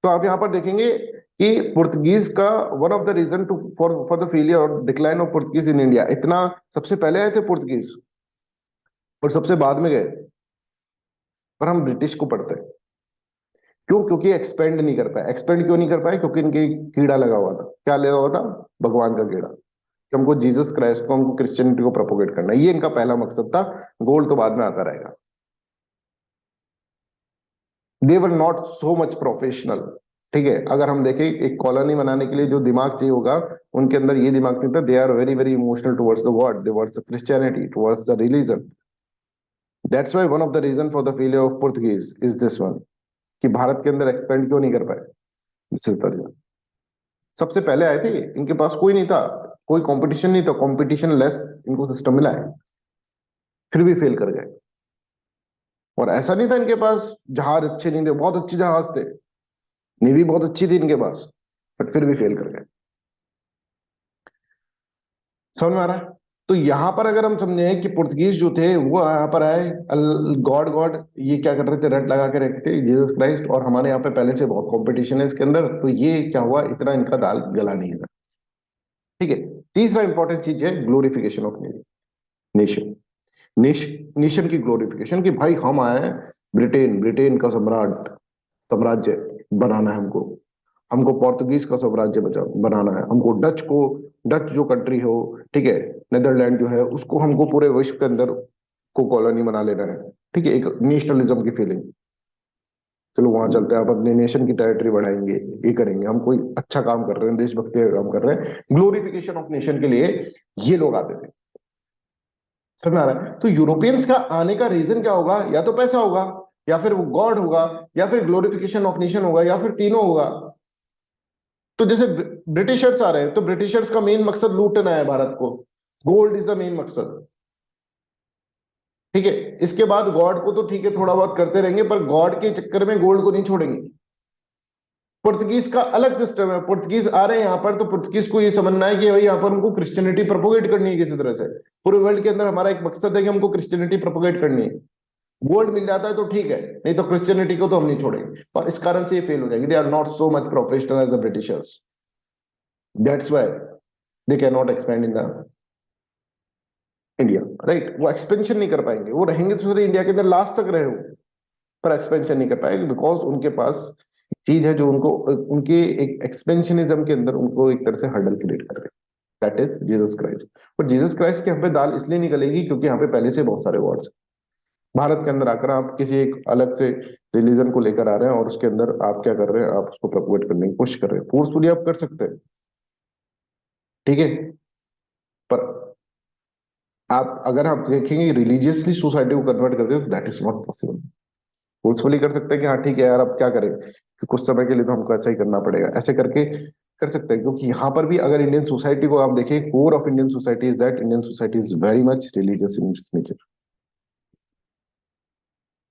तो आप यहाँ पर देखेंगे कि पुर्तगीज का one of the reason to for the failure और decline of Portuguese in India, इतना सबसे पहले आए थे पुर्तगीज और सबसे बाद में गए, पर हम ब्रिटिश को पढ़ते हैं। क्यों? क्योंकि एक्सपेंड नहीं कर पाए। एक्सपेंड क्यों नहीं कर पाए? क्योंकि इनके कीड़ा लगा हुआ था। क्या लगा हुआ था? भगवान का कीड़ा, कि हमको जीसस क्राइस्ट को, हमको क्रिश्चियनिटी को प्रोपोगेट करना है, ये इनका पहला मकसद था। गोल्ड तो बाद में आता रहेगा। They were not so much professional, ठीक है, अगर हम देखें एक कॉलोनी बनाने के लिए जो दिमाग चाहिए होगा, उनके अंदर ये दिमाग नहीं था। They are very very emotional towards the God, towards the Christianity, towards the religion. That's why one of the reason for the failure of Portuguese is this one, कि भारत के अंदर एक्सपेंड क्यों नहीं कर पाए। This is the reason. सबसे पहले आए थे, इनके पास कोई नहीं था, कोई कंपटीशन नहीं था, कंपटीशन लेस इनको सिस्टम मिला है, फिर भी फेल कर गए। और ऐसा नहीं था इनके पास जहाज अच्छे नहीं थे, बहुत अच्छे जहाज थे, नेवी बहुत अच्छी थी इनके पास, बट फिर भी फेल कर गए। समझ में आ रहा है? तो यहां पर अगर हम समझे कि पुर्तगीज जो थे वो यहाँ पर आए, गॉड गॉड ये क्या कर रहे थे, रट लगा के रखे थे जीसस क्राइस्ट, और हमारे यहाँ पे पहले से बहुत कंपटीशन है इसके अंदर, तो ये क्या हुआ, इतना इनका दाल गला नहीं है। ठीक है, तीसरा इंपॉर्टेंट चीज है ग्लोरिफिकेशन ऑफ नेशन। नेशन की ग्लोरिफिकेशन, कि भाई हम आए हैं, ब्रिटेन, ब्रिटेन का सम्राट, साम्राज्य बनाना है हमको, हमको पोर्तुगीज का साम्राज्य बनाना है, हमको डच को, डच जो कंट्री हो, ठीक है, नेदरलैंड जो है, उसको हमको पूरे विश्व के अंदर को कॉलोनी बना लेना है। ठीक है, एक नेशनलिज्म की फीलिंग, चलो वहां चलते हैं, आप अपने नेशन की टेरिटरी बढ़ाएंगे, ये करेंगे, हम कोई अच्छा काम कर रहे हैं, देशभक्ति का काम कर रहे हैं, ग्लोरिफिकेशन ऑफ नेशन के लिए ये लोग आते थे। समझ में आ रहा है? तो यूरोपियंस का आने का रीजन क्या होगा, या तो पैसा होगा, या फिर वो गॉड होगा, या फिर ग्लोरिफिकेशन ऑफ नेशन होगा, या फिर तीनों होगा। तो जैसे ब्रिटिशर्स आ रहे हैं, तो ब्रिटिशर्स का मेन मकसद लूटना है भारत को, गोल्ड इज द मेन मकसद। ठीक है। इसके बाद गॉड को तो ठीक है थोड़ा बहुत करते रहेंगे, पर गॉड के चक्कर में गोल्ड को नहीं छोड़ेंगे। पुर्तगीज का अलग सिस्टम है। पुर्तगीज आ रहे हैं यहाँ पर, तो पुर्तगीज को ये समझना है कि भाई यहाँ पर हमको क्रिश्चियनिटी प्रोपोगेट करनी है किसी तरह से। पूरे वर्ल्ड के अंदर हमारा एक मकसद है कि हमको क्रिश्चियनिटी प्रोपोगेट करनी है। गोल्ड मिल जाता है तो ठीक है, नहीं तो क्रिश्चियनिटी को तो हम नहीं छोड़ेंगे। और इस कारण से ये फेल हो जाएगी। They are not so much professional as the britishers, that's why they can not expand in the India, right. वो एक्सपेंशन नहीं कर पाएंगे। वो रहेंगे तो सारे इंडिया के अंदर लास्ट तक रहे हो, पर एक्सपेंशन नहीं कर पाएंगे, बिकॉज उनके पास चीज है जो उनको, उनके एक एक्सपेंशनिज्म के अंदर उनको एक तरह से हर्डल क्रिएट कर रहे हैं, दैट इज जीसस क्राइस्ट। और जीसस क्राइस्ट की यहाँ पे दाल इसलिए निकलेगी क्योंकि यहाँ पे पहले से बहुत सारे वॉर्स। भारत के अंदर आकर आप किसी एक अलग से रिलीजन को लेकर आ रहे हैं और उसके अंदर आप क्या कर रहे हैं, आप उसको प्रपोगेट करने की कोशिश कर रहे हैं। फोर्सफुली आप कर सकते हैं, ठीक है, पर आप अगर आप देखेंगे रिलीजियसली सोसाइटी को कन्वर्ट करते हो तो that is not possible. Forcefully कर सकते हैं कि हाँ ठीक है यार, अब क्या करें कि कुछ समय के लिए तो हमको ऐसा ही करना पड़ेगा, ऐसे करके कर सकते हैं। क्योंकि यहाँ पर भी अगर इंडियन सोसाइटी को आप देखें, core of Indian society is that Indian society is very much religious in its nature,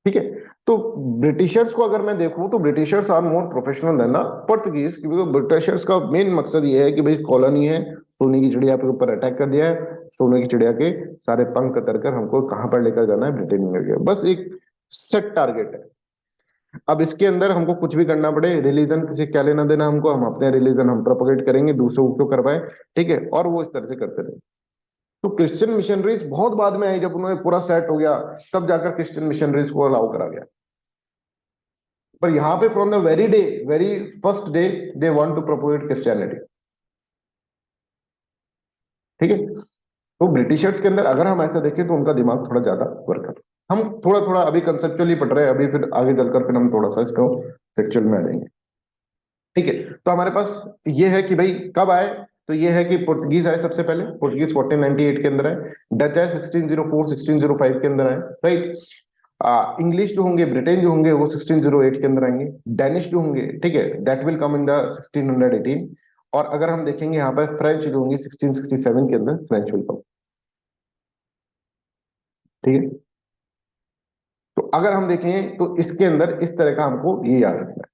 ठीक है। तो ब्रिटिशर्स को अगर मैं देखूं तो britishers are more professional than the Portuguese, क्योंकि ब्रिटिशर्स का मेन मकसद ये है कि भाई कॉलोनी है, सोने की चिड़िया के ऊपर अटैक कर दिया है, सोने की चिड़िया के सारे पंख कतर कर हमको कहां पर लेकर जाना है, ब्रिटेन में लेकर, बस एक सेट टारगेट है। अब इसके अंदर हमको कुछ भी करना पड़े, रिलीजन से क्या लेना देना हमको, हम अपने रिलीजन हम प्रोपोगेट करेंगे, दूसरों को क्यों करवाए, ठीक है। और वो इस तरह से करते रहे। तो क्रिश्चियन मिशनरीज बहुत बाद में आई, जब उन्होंने पूरा सेट हो गया तब जाकर क्रिश्चियन मिशनरीज को अलाउ करा गया। पर यहाँ पे from the very day, very first day they want to propagate christianity, ठीक है। तो ब्रिटिशर्स के अंदर अगर हम ऐसा देखें तो उनका दिमाग थोड़ा ज्यादा वर्क कर, हम थोड़ा थोड़ा अभी कंसेप्चुअली पढ़ रहे हैं, अभी फिर आगे चलकर फिर हम थोड़ा सा इसको फैक्चुअल में आ जाएंगे, ठीक है। तो हमारे पास ये है कि भाई कब आए, तो ये है कि पुर्तगीज आए सबसे पहले, पुर्तगीज 1498 के अंदर आए। डच आए 1604 1605 के अंदर आए, राइट। इंग्लिश जो होंगे, ब्रिटेन जो होंगे वो 1608 के अंदर आएंगे। डेनिश जो होंगे, ठीक है, that will come in the 1618। और अगर हम देखेंगे यहाँ पर फ्रेंच जो होंगी 1667 के अंदर फ्रेंच विल कम, ठीक है। तो अगर हम देखें तो इसके अंदर इस तरह का हमको ये याद रखना है।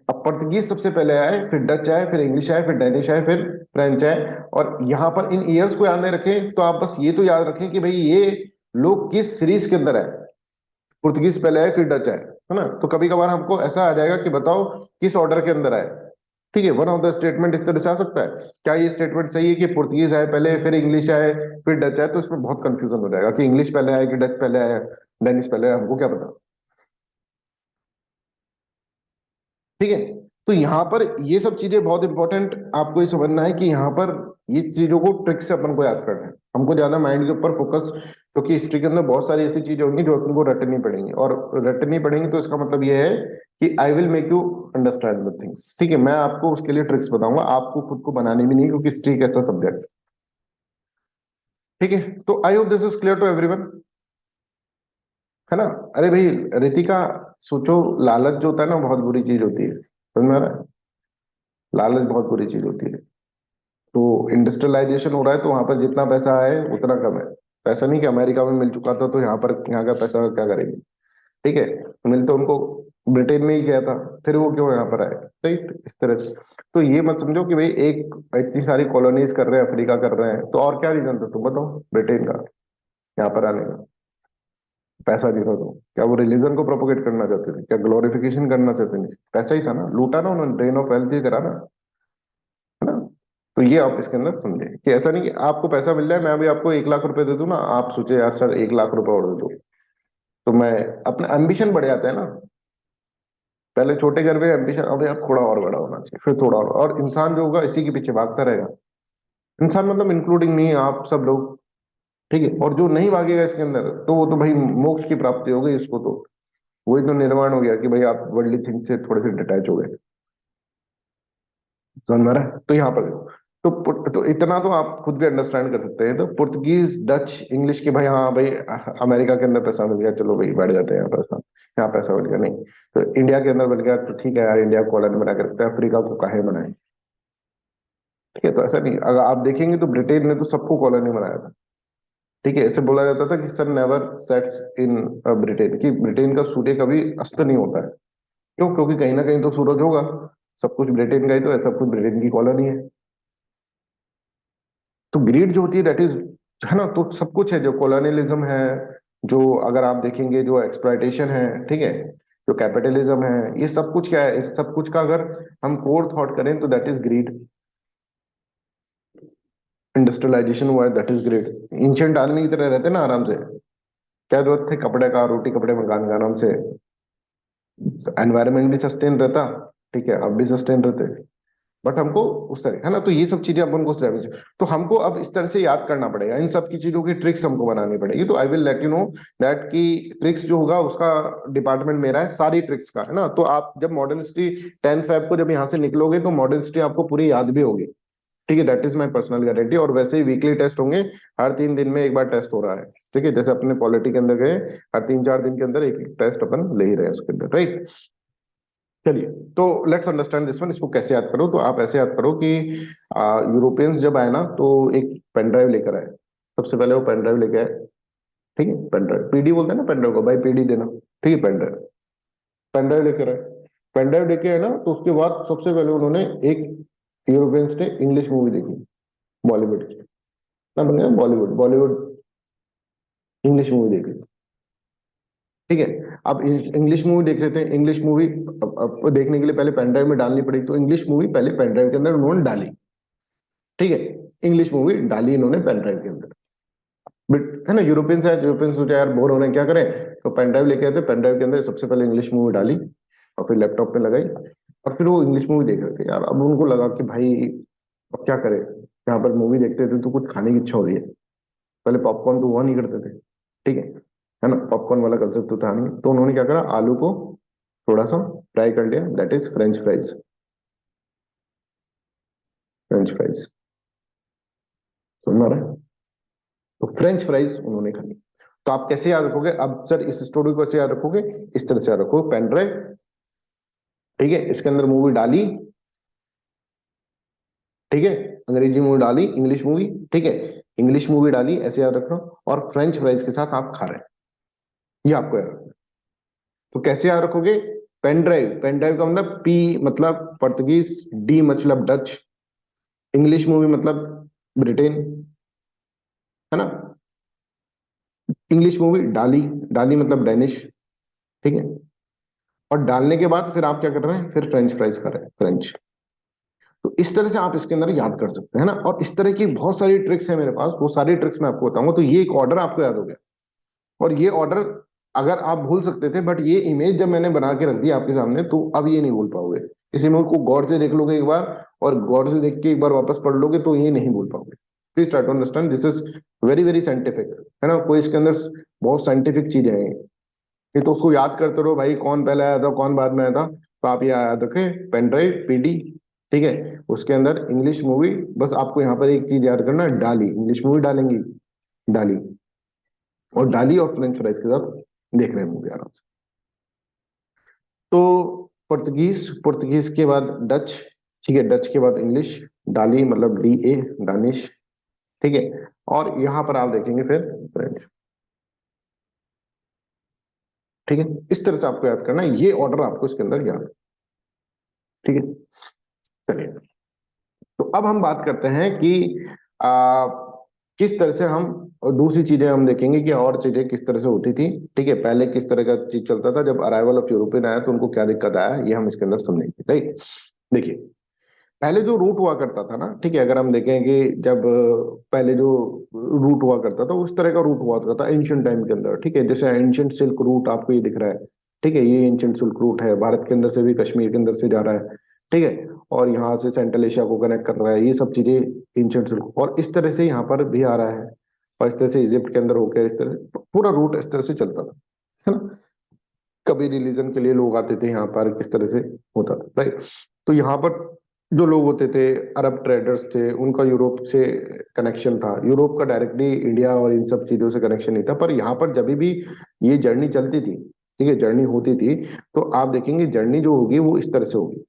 अब पुर्तगीज सबसे पहले आए, फिर डच आए, फिर इंग्लिश आए, फिर डेनिश आए, फिर फ्रेंच आए। और यहां पर इन ईयर्स को याद नहीं रखें तो आप बस ये तो याद रखें कि भाई ये लोग किस सीरीज के अंदर आए। पुर्तगीज पहले आए, फिर डच आए, है ना। तो कभी कभार हमको ऐसा आ जाएगा कि बताओ किस ऑर्डर के अंदर आए, ठीक है। वन ऑफ द स्टेटमेंट इस तरह से आ सकता है। क्या ये स्टेटमेंट सही है कि पुर्तगीज आए पहले, फिर इंग्लिश आए, फिर डच आए? तो इसमें बहुत कंफ्यूजन हो जाएगा कि इंग्लिश पहले आए कि डच पहले आए, डेनिश पहले आए, हमको क्या पता, ठीक है। तो यहाँ पर ये सब चीजें बहुत इंपॉर्टेंट आपको ये समझना है कि यहाँ पर ये चीजों को ट्रिक से अपन को याद करना है, हमको ज्यादा माइंड के ऊपर फोकस, क्योंकि हिस्ट्री के अंदर बहुत सारी ऐसी चीजें होंगी जो अपन को रटनी पड़ेंगी, और रटनी पड़ेंगी तो इसका मतलब ये है कि I will make you understand the things, ठीक है। मैं आपको उसके लिए ट्रिक्स बताऊंगा, आपको खुद को बनानी भी नहीं, क्योंकि हिस्ट्री एक ऐसा सब्जेक्ट, ठीक है। तो I hope this is clear to everyone, है ना। अरे भाई रितिका, सोचो, लालच जो होता है ना बहुत बुरी चीज होती है, समझ में आ रहा है? लालच बहुत बुरी चीज होती है। तो इंडस्ट्रियलाइजेशन हो रहा है तो वहां पर जितना पैसा आए उतना कम है। पैसा नहीं कि अमेरिका में मिल चुका था तो यहाँ पर, यहाँ का पैसा क्या करेंगे, ठीक है। मिल तो उनको ब्रिटेन में ही गया था, फिर वो क्यों यहाँ पर आए, राइट, इस तरह से। तो ये मत समझो कि भाई एक इतनी सारी कॉलोनीज कर रहे हैं, अफ्रीका कर रहे हैं, तो और क्या रीजन था, तुम बताओ, ब्रिटेन का यहाँ पर आने का पैसा नहीं था तो क्या वो रिलीजन को प्रोपोगेट करना चाहते थे, क्या ग्लोरिफिकेशन करना चाहते थे? पैसा ही था ना, लूटा ना उन्होंने, ड्रेन ऑफ वेल्थ ही करा ना, है ना। तो ये आप इसके अंदर समझे कि ऐसा नहीं कि आपको पैसा मिल जाए, मैं अभी आपको 1 लाख रुपए दे दूं ना, आप सोचे यार सर 1 लाख रुपए और दे दो, तो मैं, अपना एम्बिशन बढ़ जाता है ना। पहले छोटे घर में एम्बिशन, अब यार थोड़ा और बड़ा होना चाहिए, फिर थोड़ा और इंसान जो होगा इसी के पीछे भागता रहेगा। इंसान मतलब इंक्लूडिंग मी, आप सब लोग, ठीक है। और जो नहीं भागेगा इसके अंदर तो वो तो भाई मोक्ष की प्राप्ति हो गई उसको, तो वही तो निर्माण हो गया कि भाई आप वर्ल्डली थिंग्स से थोड़े से डिटैच हो गए, समझ में आ रहा है? तो यहाँ पर देखो, तो इतना तो आप खुद भी अंडरस्टैंड कर सकते हैं। तो पुर्तगीज, डच, इंग्लिश की भाई, हाँ भाई अमेरिका के अंदर पैसा मिल गया, चलो भाई बैठ जाते हैं यहाँ पैसा, यहाँ पैसा मिल गया, नहीं तो इंडिया के अंदर मिल गया तो ठीक है यार, इंडिया को कॉलोनी बना के रखते हैं, अफ्रीका को काहे बनाए, ठीक है। तो ऐसा नहीं, अगर आप देखेंगे तो ब्रिटेन ने तो सबको कॉलोनी बनाया था, ठीक है, ऐसे बोला जाता था कि sun never sets in Britain, कि ब्रिटेन का सूर्य कभी अस्त नहीं होता है। क्यों? क्योंकि कहीं ना कहीं तो सूरज होगा, सब कुछ ब्रिटेन का ही तो है, सब कुछ ब्रिटेन की कॉलोनी है। तो ग्रीड जो होती है दैट इज, है ना, तो सब कुछ है, जो कॉलोनियलिज्म है, जो अगर आप देखेंगे जो एक्सप्लॉयटेशन है, ठीक है, जो कैपिटलिज्म है, ये सब कुछ क्या है, इस सब कुछ का अगर हम कोर थॉट करें तो दैट इज ग्रीड। इंडस्ट्रियलाइजेशन हुआ है दैट इज ग्रेट। एंशियंट आदमी की तरह रहते ना आराम से, क्या जरूरत थी कपड़े का, रोटी कपड़े मकान का, आराम से एनवायरनमेंट भी सस्टेन रहता, ठीक है, अब भी सस्टेन रहते। बट हमको उस तरह, है ना, तो ये सब चीजें अपन को समझ, तो हमको अब इस तरह से याद करना पड़ेगा, इन सब की चीजों की ट्रिक्स हमको बनानी पड़ेगी। तो I will let you know that कि ट्रिक्स जो होगा उसका डिपार्टमेंट मेरा है, सारी ट्रिक्स का, है ना। तो आप जब मॉडर्न हिस्ट्री 10th Feb को जब यहाँ से निकलोगे तो मॉडर्न हिस्ट्री आपको पूरी याद भी होगी, ठीक है, that is my personal guarantee. और वैसे ही वीकली टेस्ट होंगे, हर 3 दिन में एक बार टेस्ट हो रहा है, ठीक है, जैसे अपने पॉलिटी के अंदर गए, हर 3-4 दिन के अंदर एक एक टेस्ट अपन ले ही रहे हैं उसके अंदर, राइट। चलिए, तो लेट्स अंडरस्टैंड दिस वन। इसको कैसे याद करो, तो आप ऐसे याद करो कि यूरोपियंस जब आए ना तो एक पेन ड्राइव लेकर आए। सबसे पहले वो पेन ड्राइव लेके आए, ठीक है, पेन ड्राइव, पीडी बोलते हैं ना पेन ड्राइव को, भाई पीडी देना, ठीक है, पेन ड्राइव, पेन ड्राइव लेकर आए। पेन ड्राइव लेके आए ना, तो उसके बाद सबसे पहले उन्होंने एक, यूरोपियंस ने इंग्लिश मूवी देखी, बॉलीवुड की, ना बन गया बॉलीवुड, बॉलीवुड इंग्लिश मूवी देख ली, ठीक है। अब इंग्लिश मूवी देख रहे थे, इंग्लिश मूवी अब देखने के लिए पहले पेन ड्राइव में डालनी पड़ी, तो इंग्लिश मूवी पहले पेन ड्राइव के अंदर उन्होंने डाली, ठीक है, इंग्लिश मूवी डाली इन्होंने पेन ड्राइव के अंदर। बट है ना, यूरोपियंस है, यूरोपियंस सोचा यार बोर हो रहे हैं क्या करें, तो पेन ड्राइव लेके आए थे, पेन ड्राइव के अंदर सबसे पहले इंग्लिश मूवी डाली, और फिर लैपटॉप पे लगाई, और फिर वो इंग्लिश मूवी देख रहे थे यार। अब उनको लगा कि भाई अब क्या करें, यहाँ पर मूवी देखते थे तो कुछ खाने की इच्छा हो रही है, पहले पॉपकॉर्न तो हुआ नहीं करते थे, ठीक है ना, पॉपकॉर्न वाला कंसेप्ट तो था नहीं, तो उन्होंने क्या करा, आलू को थोड़ा सा फ्राई कर लिया, that is French fries, French fries, समझ आ रहा है। तो फ्रेंच फ्राइज उन्होंने खानी। तो आप कैसे याद रखोगे, अब सर इस स्टोरी को कैसे याद रखोगे, इस तरह से याद रखोगे, पेन ड्राइव, ठीक है, इसके अंदर मूवी डाली, ठीक है, अंग्रेजी मूवी डाली, इंग्लिश मूवी, ठीक है, इंग्लिश मूवी डाली, ऐसे याद रखना, और फ्रेंच फ्राइज के साथ आप खा रहे हैं, ये आपको याद रखना। तो कैसे याद रखोगे, पेन ड्राइव, पेन ड्राइव का मतलब पी मतलब पुर्तगीज, डी मतलब डच, इंग्लिश मूवी मतलब ब्रिटेन, है ना, इंग्लिश मूवी डाली, डाली मतलब डेनिश, ठीक है, और डालने के बाद फिर आप क्या कर रहे हैं, फिर फ्रेंच फ्राइज कर रहे हैं, फ्रेंच। तो इस तरह से आप इसके अंदर याद कर सकते हैं ना, और इस तरह की बहुत सारी ट्रिक्स है मेरे पास, वो सारी ट्रिक्स मैं आपको बताऊंगा। तो ये एक ऑर्डर आपको याद हो गया, और ये ऑर्डर अगर आप भूल सकते थे, बट ये इमेज जब मैंने बना के रख दी आपके सामने, तो अब ये नहीं भूल पाओगे। इस इमेज को गौर से देख लोगे एक बार, और गौर से देख के एक बार वापस पढ़ लोगे, तो ये नहीं भूल पाओगे। Please try to understand, this is very very scientific, है ना, कोई इसके अंदर बहुत साइंटिफिक चीजें हैं ये। तो उसको याद करते रहो भाई, कौन पहले आया था कौन बाद में आया था, तो आप ये याद रखें, पेन ड्राइव पीडी, ठीक है, उसके अंदर इंग्लिश मूवी, बस आपको यहाँ पर एक चीज याद करना, डाली, इंग्लिश मूवी डालेंगी, डाली, और डाली और फ्रेंच फ्राइज के साथ देख रहे हैं मूवी आराम से। तो पुर्तगीज, पुर्तगीज के बाद डच, ठीक है, डच के बाद इंग्लिश, डाली मतलब डी ए, दानिश, ठीक है, और यहां पर आप देखेंगे फिर फ्रेंच, ठीक है, इस तरह से आपको याद करना है, ये ऑर्डर आपको इसके अंदर याद, ठीक है। चलिए, तो अब हम बात करते हैं कि आ, किस तरह से हम, और दूसरी चीजें हम देखेंगे कि और चीजें किस तरह से होती थी, ठीक है, पहले किस तरह का चीज चलता था, जब अराइवल ऑफ यूरोपियन आया तो उनको क्या दिक्कत आया, ये हम इसके अंदर समझेंगे, राइट। देखिए, पहले जो रूट हुआ करता था ना, ठीक है, अगर हम देखें कि जब पहले जो रूट हुआ करता था उस तरह का रूट हुआ करता था एंशियंट टाइम के अंदर, ठीक है, जैसे एंशियंट सिल्क रूट आपको ये दिख रहा है, ठीक है, ये एंशियंट सिल्क रूट है, भारत के अंदर से भी कश्मीर के अंदर से जा रहा है, ठीक है, और यहाँ से सेंट्रल एशिया को कनेक्ट कर रहा है, ये सब चीजें एंशियंट सिल्क, और इस तरह से यहाँ पर भी आ रहा है, और इस तरह से इजिप्ट के अंदर होकर इस तरह पूरा रूट इस तरह से चलता था, है ना। कभी रिलीजन के लिए लोग आते थे यहाँ पर, किस तरह से होता था, राइट। तो यहाँ पर जो लोग होते थे, अरब ट्रेडर्स थे, उनका यूरोप से कनेक्शन था, यूरोप का डायरेक्टली इंडिया और इन सब चीजों से कनेक्शन नहीं था, पर यहाँ पर जब भी ये जर्नी चलती थी, ठीक है, जर्नी होती थी, तो आप देखेंगे जर्नी जो होगी वो इस तरह से होगी,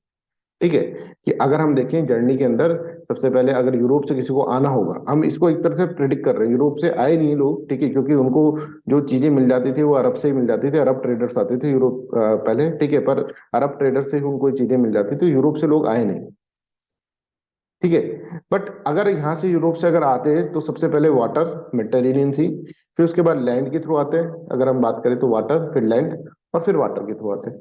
ठीक है, कि अगर हम देखें जर्नी के अंदर सबसे पहले अगर यूरोप से किसी को आना होगा, हम इसको एक तरह से प्रिडिक्ट कर रहे हैं, यूरोप से आए नहीं लोग, ठीक है, क्योंकि उनको जो चीजें मिल जाती थी वो अरब से ही मिल जाती थी, अरब ट्रेडर्स आते थे यूरोप पहले, ठीक है, पर अरब ट्रेडर से ही उनको चीजें मिल जाती थी, यूरोप से लोग आए नहीं, ठीक है। बट अगर यहाँ से यूरोप से अगर आते हैं तो सबसे पहले वाटर, मेडिटेरेनियन सी, फिर उसके बाद लैंड के थ्रू आते हैं, अगर हम बात करें तो वाटर, फिर लैंड, और फिर वाटर के थ्रू आते हैं,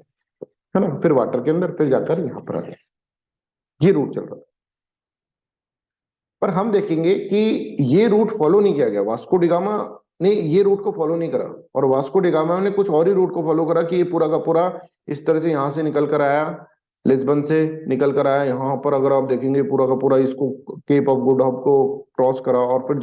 है ना, फिर वाटर के अंदर, फिर जाकर यहाँ पर आते हैं, ये रूट चल रहा था। पर हम देखेंगे कि ये रूट फॉलो नहीं किया गया, वास्को डिगामा ने ये रूट को फॉलो नहीं करा, और वास्को डिगामा ने कुछ और ही रूट को फॉलो करा, कि ये पूरा का पूरा इस तरह से यहां से निकल कर आया, लिस्बन से निकल कर आया यहाँ पर, अगर आप देखेंगे पूरा का पूरा इसको केप ऑफ गुड होप को क्रॉस करा, और फिर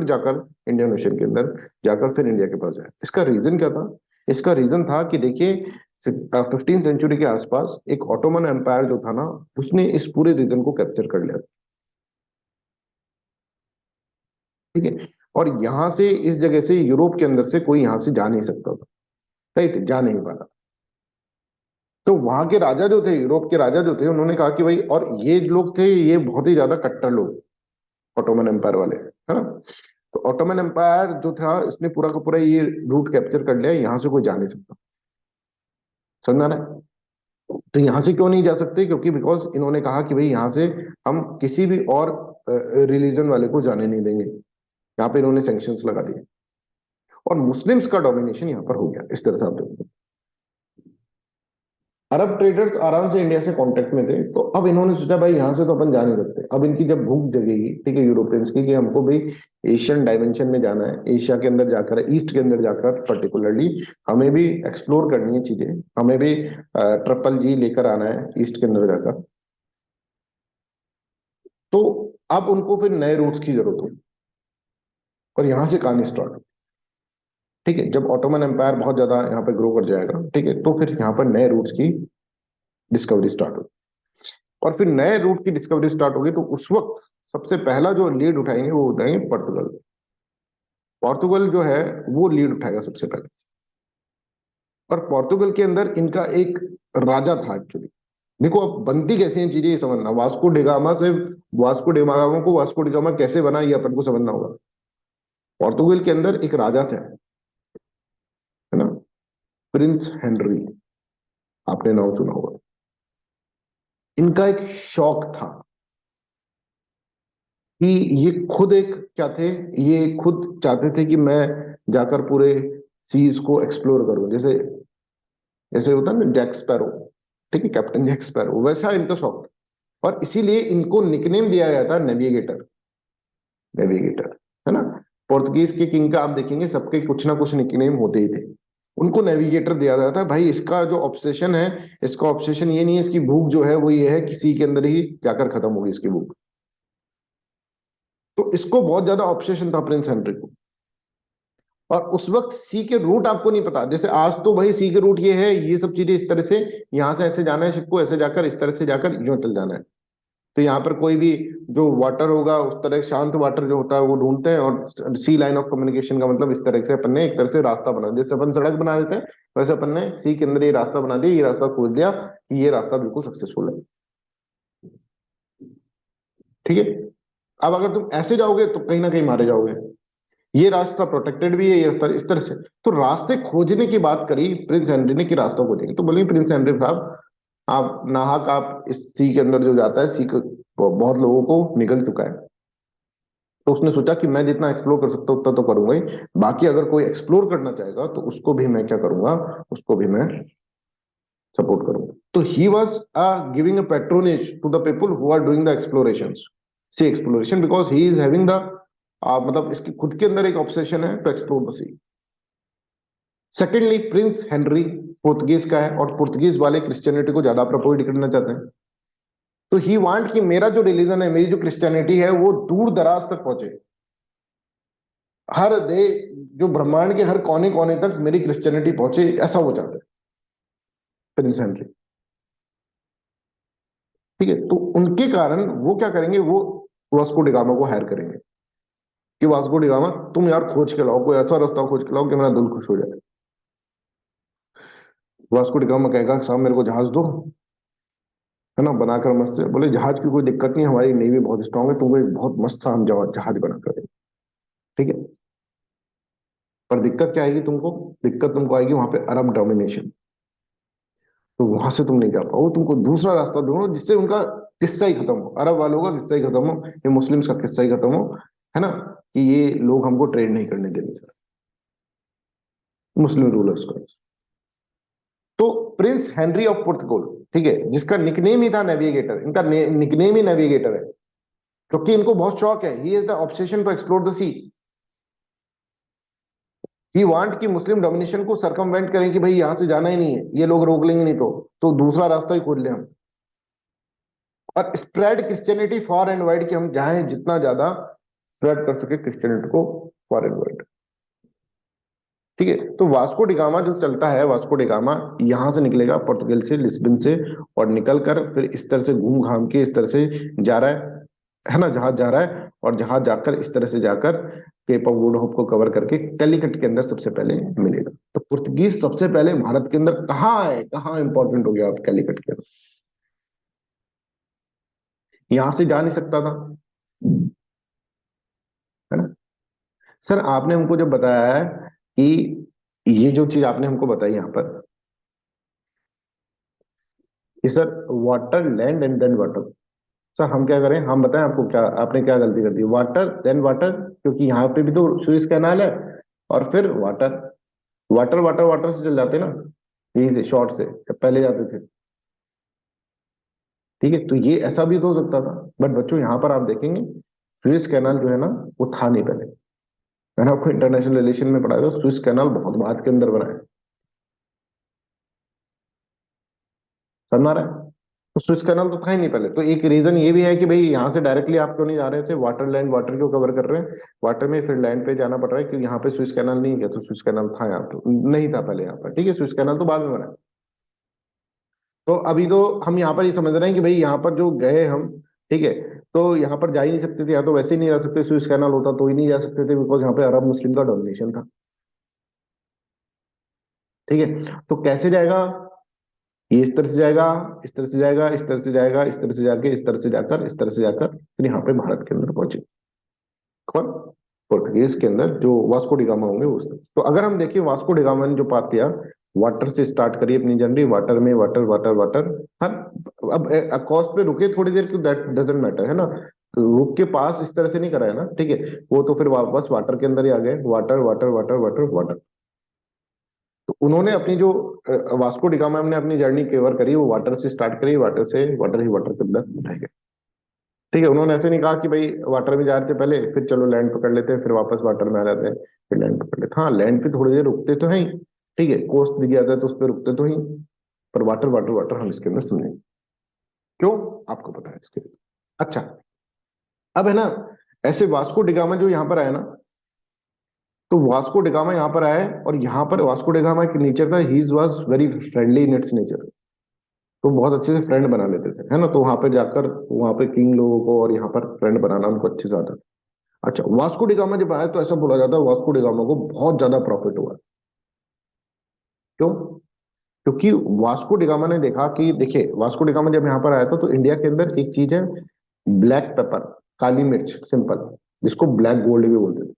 जाकर इंडियन ओशन के अंदर जाकर फिर इंडिया के पास जाए। इसका रीजन क्या था? इसका रीजन था कि देखिए 15th सेंचुरी के आसपास एक ऑटोमन एम्पायर जो था ना, उसने इस पूरे रीजन को कैप्चर कर लिया था, ठीक है, और यहां से इस जगह से यूरोप के अंदर से कोई यहां से जा नहीं सकता था, राइट, जा नहीं पाता। तो वहां के राजा जो थे, यूरोप के राजा जो थे, उन्होंने कहा कि भाई, और ये लोग थे, ये बहुत ही ज्यादा कट्टर लोग, ऑटोमन एम्पायर वाले, है ना। तो ऑटोमन एम्पायर जो था, इसने पूरा का पूरा ये रूट कैप्चर कर लिया, यहां से कोई जा नहीं सकता, समझ आ रहा है? तो यहां से क्यों नहीं जा सकते? क्योंकि बिकॉज इन्होंने कहा कि भाई यहां से हम किसी भी और रिलीजन वाले को जाने नहीं देंगे, यहाँ पे इन्होंने सैंक्शंस लगा दिए, और मुस्लिम्स का डोमिनेशन यहाँ पर हो गया, इस तरह से आप देखो। अरब ट्रेडर्स आराम से इंडिया से कांटेक्ट में थे, तो अब इन्होंने सोचा भाई यहाँ से तो अपन जा नहीं सकते, अब इनकी जब भूख जगेगी, ठीक है, यूरोपियंस की, कि हमको भी एशियन डायमेंशन में जाना है, एशिया के अंदर जाकर, ईस्ट के अंदर जाकर पर्टिकुलरली हमें भी एक्सप्लोर करनी है चीजें, हमें भी ट्रिपल जी लेकर आना है ईस्ट के अंदर जाकर, तो अब उनको फिर नए रूट्स की जरूरत होगी, और यहाँ से कहानी स्टार्ट होगी, ठीक है, जब ऑटोमन एम्पायर बहुत ज्यादा यहाँ पे ग्रो कर जाएगा, ठीक है, तो फिर यहाँ पर नए रूट्स की डिस्कवरी स्टार्ट होगी, और फिर नए रूट की डिस्कवरी स्टार्ट होगी, तो उस वक्त सबसे पहला जो लीड उठाएंगे वो उठाएंगे पोर्तुगल। पोर्तुगल जो है वो लीड उठाएगा सबसे पहले, और पोर्तुगल के अंदर इनका एक राजा था एक्चुअली। देखो अब बनती कैसे हैं चीजें, ये समझना, वास्को डिगामा से, वास्को डिगामा को वास्को डिगामा कैसे बना, ये अपन को समझना होगा। पोर्तुगल के अंदर एक राजा थे, है ना, प्रिंस हेनरी, आपने नाम सुना होगा। इनका एक शौक था कि ये खुद एक क्या थे, ये खुद चाहते थे कि मैं जाकर पूरे सीज को एक्सप्लोर करूं, जैसे जैसे होता है ना जैक स्पैरो, ठीक है, कैप्टन जैक स्पैरो, वैसा इनका शौक था, और इसीलिए इनको निकनेम दिया गया था नेविगेटर, नेविगेटर, है ना। पोर्तुगीज के किंग का आप देखेंगे सबके कुछ ना कुछ निकनेम होते ही थे, उनको नेविगेटर दिया गया था। भाई इसका जो ऑब्सेशन है, इसका ऑब्सेशन ये नहीं है, इसकी भूख जो है वो ये है कि सी के अंदर ही जाकर खत्म होगी इसकी भूख, तो इसको बहुत ज्यादा ऑब्सेशन था प्रिंस हेनरी को। और उस वक्त सी के रूट आपको नहीं पता, जैसे आज तो भाई सी के रूट ये है, ये सब चीजें इस तरह से, यहां से ऐसे जाना है शिप को, ऐसे जाकर इस तरह से जाकर यूं चल जाना है, तो यहाँ पर कोई भी जो वाटर होगा उस तरह शांत वाटर जो होता है वो ढूंढते हैं, और सी लाइन ऑफ कम्युनिकेशन का मतलब इस तरह से अपन ने एक तरह से रास्ता बना दिया, जैसे अपन सड़क बना देते हैं, वैसे अपन ने सी के अंदर ये रास्ता बना दिया, ये रास्ता खोज दिया कि ये रास्ता बिल्कुल सक्सेसफुल है, ठीक है। अब अगर तुम ऐसे जाओगे तो कहीं ना कहीं मारे जाओगे, ये रास्ता प्रोटेक्टेड भी है, ये रास्ता इस तरह से, तो रास्ते खोजने की बात करी प्रिंस हेनरी ने कि रास्ता खोजेंगे, तो बोले प्रिंस हेनरी साहब, आप नाहक आप इस सी के अंदर जो जाता है, सी को बहुत लोगों को निकल चुका है, तो उसने सोचा कि मैं जितना एक्सप्लोर कर सकता हूँ उतना तो करूंगा ही, बाकी अगर कोई एक्सप्लोर करना चाहेगा तो उसको भी मैं क्या करूंगा, उसको भी मैं सपोर्ट करूंगा। तो he was giving a patronage to the people who are doing the exploration, sea exploration, because he is having the, मतलब इसकी खुद के अंदर एक ऑब्सेशन है to explore the sea. Secondly prince Henry Portuguese का है, और पुर्तगीज वाले क्रिश्चियनिटी को ज्यादा प्रपोज करना चाहते हैं, तो ही वांट कि मेरा जो रिलीजन है, मेरी जो क्रिश्चियनिटी है, वो दूर दराज तक पहुंचे, हर दे, जो ब्रह्मांड के हर कोने कोने तक मेरी क्रिश्चियनिटी पहुंचे, ऐसा वो चाहते हैं प्रिंस हेनरी, ठीक है। तो उनके कारण वो क्या करेंगे, वो वास्को डिगामा को हायर करेंगे, कि वास्को डिगामा तुम यार खोज के लाओ, कोई ऐसा रास्ता खोज के लाओ कि मेरा दिल खुश हो जाए। वास्को डिगामा कहेगा साहब मेरे को जहाज दो, है ना, बनाकर मस्त से बोले जहाज की कोई दिक्कत नहीं, हमारी नेवी बहुत स्ट्रांग है, तुमको एक बहुत मस्त सा हम जहाज बनाकर देंगे। ठीक है, पर दिक्कत क्या आएगी तुमको? दिक्कत तुमको आएगी वहां पे अरब डोमिनेशन। तो वहां से तुम नहीं जा पाओ, तुमको दूसरा रास्ता ढूंढो जिससे उनका किस्सा ही खत्म हो, अरब वालों का किस्सा ही खत्म हो, ये मुस्लिम्स का किस्सा ही खत्म हो, है ना, कि ये लोग हमको ट्रेड नहीं करने देंगे सर, मुस्लिम रूलर्स को। तो प्रिंस हेनरी ऑफ पुर्तगाल, ठीक है, जिसका निकनेम ही था नेविगेटर, इनका निकनेम ही नेविगेटर है, क्योंकि इनको बहुत शौक है, he is the obsession to explore the sea. He want कि मुस्लिम डोमिनेशन को सरकमवेंट करें, कि भाई यहां से जाना ही नहीं है, ये लोग रोक लेंगे नहीं तो दूसरा रास्ता ही खोल ले हम, और spread Christianity for and wide, कि हम चाहें जितना ज्यादा स्प्रेड कर सके क्रिश्चियनिटी को फॉर एंड वाइड। ठीक है, तो वास्को डिगामा जो चलता है, वास्को डिगामा यहां से निकलेगा पुर्तगाल से, लिस्बन से, और निकल कर फिर इस तरह से घूम घाम के इस तरह से जा रहा है ना, जहाज जा रहा है, और जहाज जाकर इस तरह से जाकर केप ऑफ गुड होप को कवर करके कैलिकट के अंदर सबसे पहले मिलेगा। तो पुर्तगीज सबसे पहले भारत के अंदर कहाँ है, कहाँ इंपॉर्टेंट हो गया कैलिकट के अंदर, यहां से जा नहीं सकता था, है ना। सर आपने हमको जब बताया है कि ये जो चीज आपने हमको बताई यहाँ पर कि sir water land and then water, sir हम क्या करें, हम बताएं आपको, क्या आपने क्या गलती कर दी, वाटर देन वाटर, क्योंकि यहाँ पे भी तो सुएज कैनाल है, और फिर वाटर, वाटर वाटर वाटर से चल जाते ना, यही से शॉर्ट से पहले जाते थे। ठीक है, तो ये ऐसा भी तो हो सकता था, बट बच्चों यहाँ पर आप देखेंगे सुएज कैनाल जो है ना, वो था नहीं पहले। मैंने आपको इंटरनेशनल रिलेशन में पढ़ाया था, सुएज कैनाल बहुत बाद के अंदर बना है, समझ आ रहा है। तो स्विच कैनाल तो था ही नहीं पहले, तो एक रीजन ये भी है कि भाई यहाँ से डायरेक्टली आप क्यों नहीं जा रहे थे, वाटर लैंड वाटर क्यों कवर कर रहे हैं, वाटर में फिर लैंड पे जाना पड़ रहा है, क्योंकि यहाँ पे स्विच कैनाल नहीं है, तो स्विच कैनाल था यहाँ पे नहीं था पहले यहाँ पर। ठीक है, स्विच कैनाल तो बाद में बना। तो अभी तो हम यहाँ पर ये समझ रहे हैं कि भाई यहाँ पर जो गए हम, ठीक है, तो यहाँ पर जा ही नहीं सकते थे, या तो वैसे ही नहीं जा सकते, स्विच कैनाल होता तो ही नहीं जा सकते थे, बिकॉज यहाँ पे अरब मुस्लिम का डोमिनेशन था। ठीक है, तो कैसे जाएगा, ये इस तरह से जाएगा, इस तरह से जाएगा, इस तरह से जाएगा, इस तरह से जाके, इस तरह से जाकर, इस तरह से जाकर फिर यहाँ पे भारत के अंदर पहुंचे, कौन, पुर्तगीज के अंदर जो वास्को डिगामा होंगे उस तरह। तो अगर हम देखिए वास्को डिगामा ने जो पाथ किया, वाटर से स्टार्ट करी अपनी जर्नी, वाटर में वाटर वाटर वाटर, हर, अब कोस्ट पे रुके थोड़ी देर क्यों, दैट डजेंट मैटर, है ना, रुक के पास इस तरह से नहीं करा है ना, ठीक है, वो तो फिर वापस वाटर के अंदर ही आ गए, water water water water water. तो उन्होंने अपनी जो वास्को डिगामा ने अपनी जर्नी कवर करी, वो वाटर से स्टार्ट करी, वाटर से वाटर ही वाटर के अंदर रह गए। ठीक है, उन्होंने ऐसे नहीं कहा कि भाई वाटर में जा रहे थे पहले, फिर चलो लैंड पकड़ लेते हैं, फिर वापस वाटर में आ जाते हैं, फिर लैंड पकड़ लेते, हाँ लैंड पे थोड़ी देर रुकते तो हैं ही, ठीक है, कोस्ट दिख जाता है तो उस पर रुकते तो ही, पर वाटर वाटर वाटर हम इसके अंदर समझेंगे क्यों, आपको पता है इसके लिए। अच्छा, अब है ना, ऐसे वास्को डिगामा जो यहाँ पर आया ना, तो वास्को डिगामा यहाँ पर आया, और यहाँ पर वास्को डिगामा की नेचर था, he was very friendly in its nature, तो बहुत अच्छे से फ्रेंड बना लेते थे, है ना, तो वहां पे जाकर वहां पे किंग लोगों को और यहाँ पर फ्रेंड बनाना उनको अच्छे से आता था। अच्छा, वास्को डिगामा जब आया तो ऐसा बोला जाता है वास्को डिगामा को बहुत ज्यादा प्रॉफिट हुआ। क्यों? क्योंकि वास्को डिगामा ने देखा कि, देखिए वास्को डिगामा जब यहाँ पर आया था तो इंडिया के अंदर एक चीज है, ब्लैक पेपर, काली मिर्च, सिंपल, जिसको ब्लैक गोल्ड भी बोलते थे।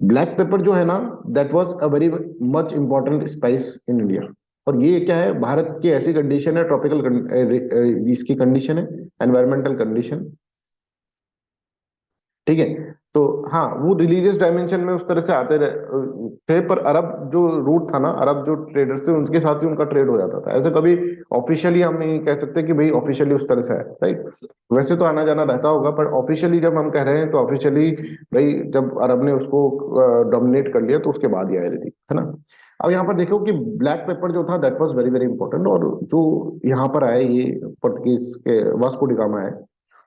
ब्लैक पेपर जो है ना, that was a very much important spice in India. और ये क्या है, भारत की ऐसी कंडीशन है, ट्रॉपिकल इसकी कंडीशन है, एनवायरमेंटल कंडीशन, ठीक है। तो हाँ, वो रिलीजियस डायमेंशन में उस तरह से आते थे, पर अरब जो रूट था ना, अरब जो ट्रेडर्स थे उनके साथ ही उनका ट्रेड हो जाता था, ऐसे कभी ऑफिशियली हम नहीं कह सकते कि भाई ऑफिशियली उस तरह से है, राइट। वैसे तो आना जाना रहता होगा, पर ऑफिशियली जब हम कह रहे हैं तो ऑफिशियली भाई जब अरब ने उसको डोमिनेट कर लिया तो उसके बाद ही आई थी, है ना। अब यहाँ पर देखो कि ब्लैक पेपर जो था that was very very important, और जो यहाँ पर आए ये पुर्तगीज के वास्को डिगामा है,